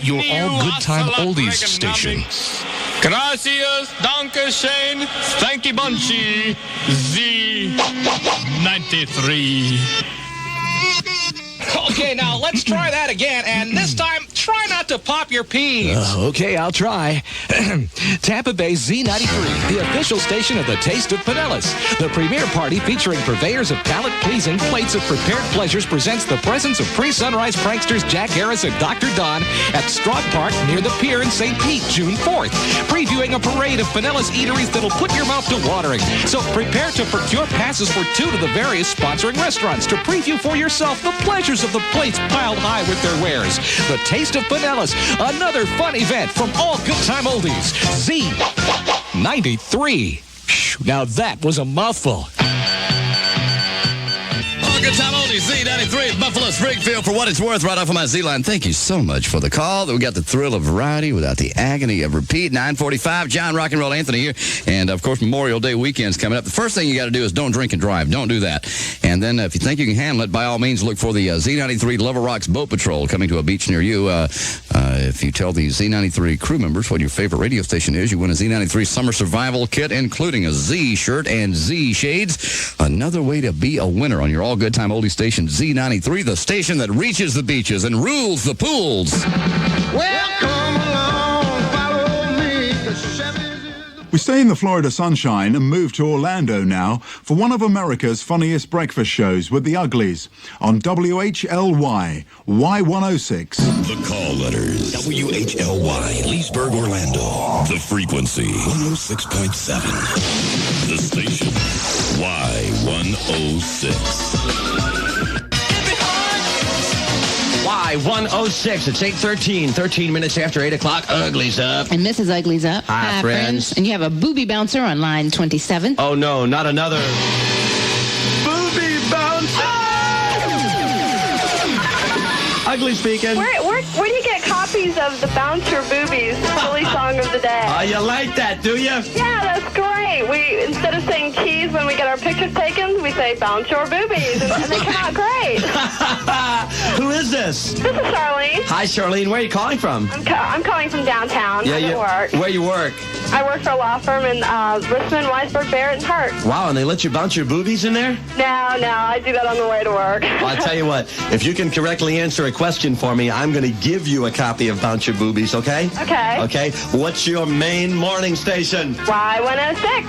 your all good time oldies station. Gracias, Dankeschön, thank you, Bunchy, Z93. Okay, now let's try that again, and this time, try not to pop your peas. Okay, I'll try. Tampa Bay Z93, the official station of the Taste of Pinellas. The premier party featuring purveyors of palate-pleasing plates of prepared pleasures presents the presence of pre-sunrise pranksters Jack Harris and Dr. Don at Straub Park near the pier in St. Pete, June 4th. Previewing a parade of Pinellas eateries that'll put your mouth to watering. So prepare to procure passes for 2 to the various sponsoring restaurants to preview for yourself the pleasures of the plates piled high with their wares. The Taste of Pinellas, another fun event from all good time oldies. Z93. Now that was a mouthful. Good time oldies, Z93, Buffalo Springfield, for what it's worth, right off of my Z-line. Thank you so much for the call. We got the thrill of variety without the agony of repeat. 9:45, John Rock and Roll Anthony here. And, of course, Memorial Day weekend's coming up. The first thing you got to do is don't drink and drive. Don't do that. And then if you think you can handle it, by all means, look for the Z93 Level Rocks Boat Patrol coming to a beach near you. If you tell the Z93 crew members what your favorite radio station is, you win a Z93 Summer Survival Kit, including a Z shirt and Z shades. Another way to be a winner on your all good time oldie station, Z93, the station that reaches the beaches and rules the pools. Welcome along, follow me. We stay in the Florida sunshine and move to Orlando now for one of America's funniest breakfast shows with the Uglies on WHLY, Y106. The call letters. WHLY, Leesburg, Orlando. The frequency, 106.7. The station, Y106. Y106. It's 8:13, 13 minutes after 8 o'clock. Uglies up. And Mrs. Uglies up. Hi, friends. And you have a booby bouncer on line 27. Oh, no, not another. Booby bouncer! Ugly speaking. Where do you get copies of the Bouncer Boobies, the silly song of the day? Oh, you like that, do you? Yeah, that's great. We, instead of saying cheese when we get our pictures taken, we say bounce your boobies, and they come out great. Who is this? This is Charlene. Hi, Charlene. Where are you calling from? I'm calling from downtown. Yeah, I'm at work. Where you work? I work for a law firm in Richmond, Weisberg, Barrett, and Hart. Wow, and they let you bounce your boobies in there? No, I do that on the way to work. Well, I'll tell you what. If you can correctly answer a question for me, I'm going to give you a copy of Bounce Your Boobies, okay? Okay. Okay. What's your main morning station? Y106.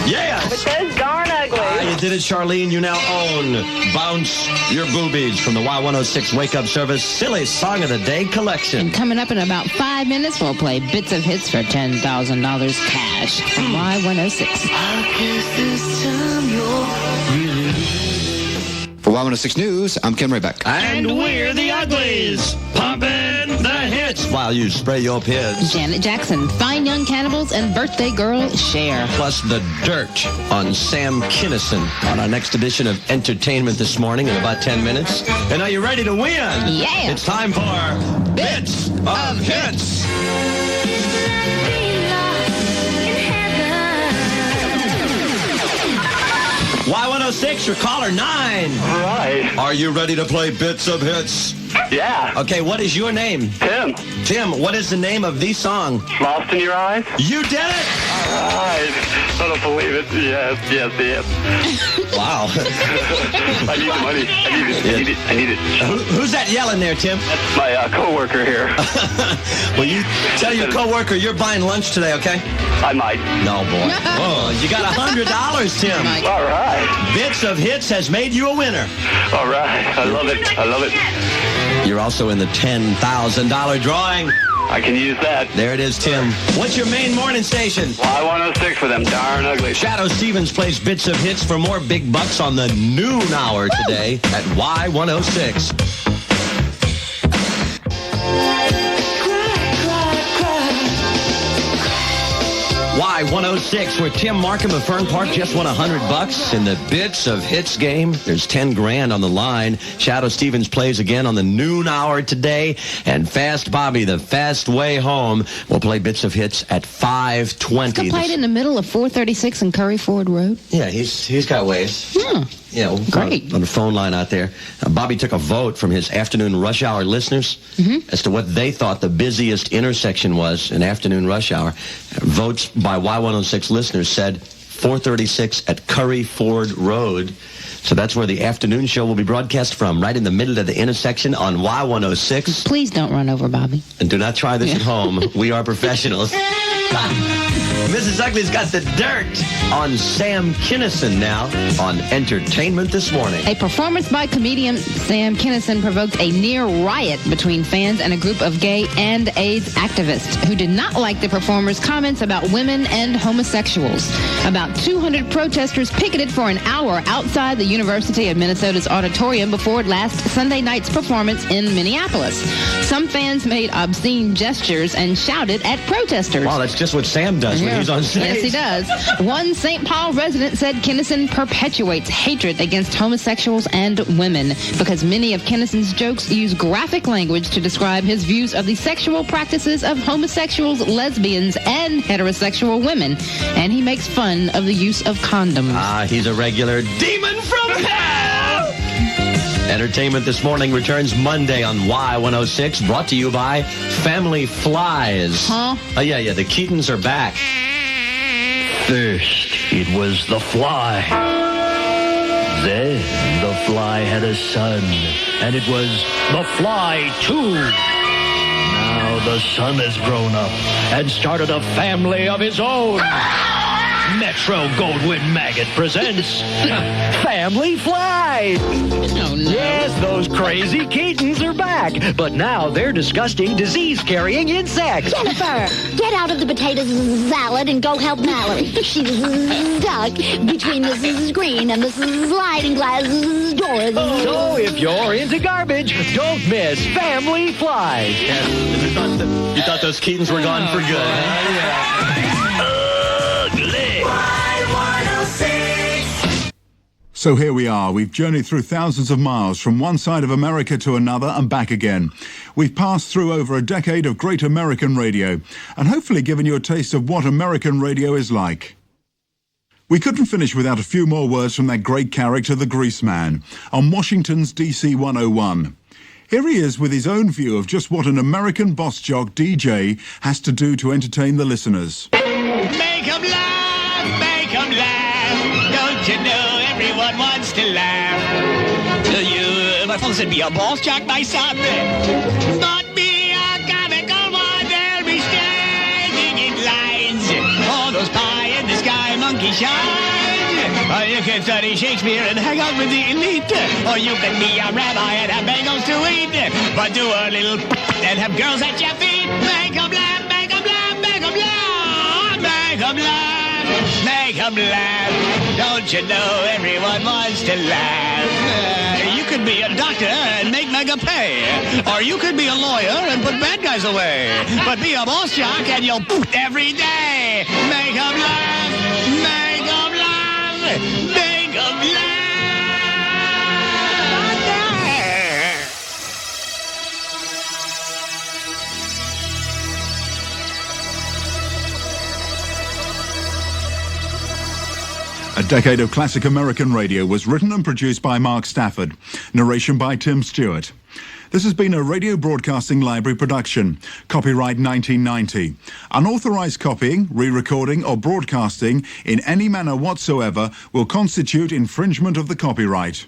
Yes. Which is darn ugly. You did it, Charlene. You now own Bounce Your Boobies from the Y106 Wake Up Service Silly Song of the Day collection. And coming up in about 5 minutes, we'll play Bits of Hits for $10,000 cash from Y106. For Y106 News, I'm Ken Raybeck. And we're the Uglies, pumping the hits while you spray your pids. Janet Jackson, Fine Young Cannibals, and birthday girl Cher. Plus the dirt on Sam Kinison on our next edition of Entertainment this morning in about 10 minutes. And are you ready to win? Yeah. It's time for Bits of Hits. Y106, your caller 9. Right. Are you ready to play Bits of Hits? Yeah. Okay, what is your name? Tim. Tim, what is the name of the song? Lost in Your Eyes? You did it! All right. I don't believe it. Yes. Wow. I need the money. I need it. Who's that yelling there, Tim? That's my coworker here. Well, you tell your coworker you're buying lunch today, okay? I might. No, boy. Oh, you got $100, Tim. All right. Bits of Hits has made you a winner. All right. I love it. You're also in the $10,000 drawing. I can use that. There it is, Tim. What's your main morning station? Y106 for them darn ugly. Shadow Stevens plays Bits of Hits for more big bucks on the noon hour today at Y106. 106, where Tim Markham of Fern Park just won $100 in the Bits of Hits game. There's 10 grand on the line. Shadow Stevens plays again on the noon hour today. And Fast Bobby, the fast way home, will play Bits of Hits at 5:20. He's played in the middle of 436 and Curry Ford Road. Yeah, he's got ways. Yeah, great. On the phone line out there. Bobby took a vote from his afternoon rush hour listeners as to what they thought the busiest intersection was in afternoon rush hour. Votes by Y106 listeners said 436 at Curry Ford Road. So that's where the afternoon show will be broadcast from, right in the middle of the intersection on Y106. Please don't run over Bobby. And do not try this at home. We are professionals. Mrs. Ugley's got the dirt on Sam Kinison now on Entertainment This Morning. A performance by comedian Sam Kinison provoked a near riot between fans and a group of gay and AIDS activists who did not like the performer's comments about women and homosexuals. About 200 protesters picketed for an hour outside the University of Minnesota's auditorium before last Sunday night's performance in Minneapolis. Some fans made obscene gestures and shouted at protesters. Wow, that's just what Sam does when he's on stage. Yes, he does. One St. Paul resident said Kinison perpetuates hatred against homosexuals and women because many of Kinison's jokes use graphic language to describe his views of the sexual practices of homosexuals, lesbians, and heterosexual women. And he makes fun of the use of condoms. He's a regular demon from hell! Entertainment This Morning returns Monday on Y106, brought to you by Family Flies. Huh? Oh, yeah, the Keatons are back. First, it was the fly. Then the fly had a son, and it was the Fly 2. Now the son has grown up and started a family of his own. Metro Goldwyn Maggott presents Family Flies. Oh, no. Yes, those crazy Keatons are back, but now they're disgusting, disease-carrying insects. Jennifer, get out of the potato salad and go help Mallory. She's stuck between Mrs. Green and the sliding glass doors. So if you're into garbage, don't miss Family Flies. You thought those Keatons were gone for good, huh? So here we are. We've journeyed through thousands of miles from one side of America to another and back again. We've passed through over a decade of great American radio and hopefully given you a taste of what American radio is like. We couldn't finish without a few more words from that great character, the Grease Man, on Washington's DC 101. Here he is with his own view of just what an American boss jock DJ has to do to entertain the listeners. Make 'em laugh, make 'em laugh. Don't you know everyone wants to laugh? My father said, be a boss jock, my son. But be a comical one, they'll be standing in lines. All those pie in the sky monkey shines. Or you can study Shakespeare and hang out with the elite. Or you can be a rabbi and have bagels to eat. But do a little and have girls at your feet. Make 'em laugh, make 'em laugh, make 'em laugh. Make 'em laugh, make 'em laugh. Don't you know everyone wants to laugh? You could be a doctor and make mega pay. Or you could be a lawyer and put bad guys away. But be a boss jock and you'll every day. Make 'em laugh, make 'em laugh, make 'em laugh. A decade of classic American radio was written and produced by Mark Stafford. Narration by Tim Stewart. This has been a Radio Broadcasting Library production. Copyright 1990. Unauthorized copying, re-recording or broadcasting in any manner whatsoever will constitute infringement of the copyright.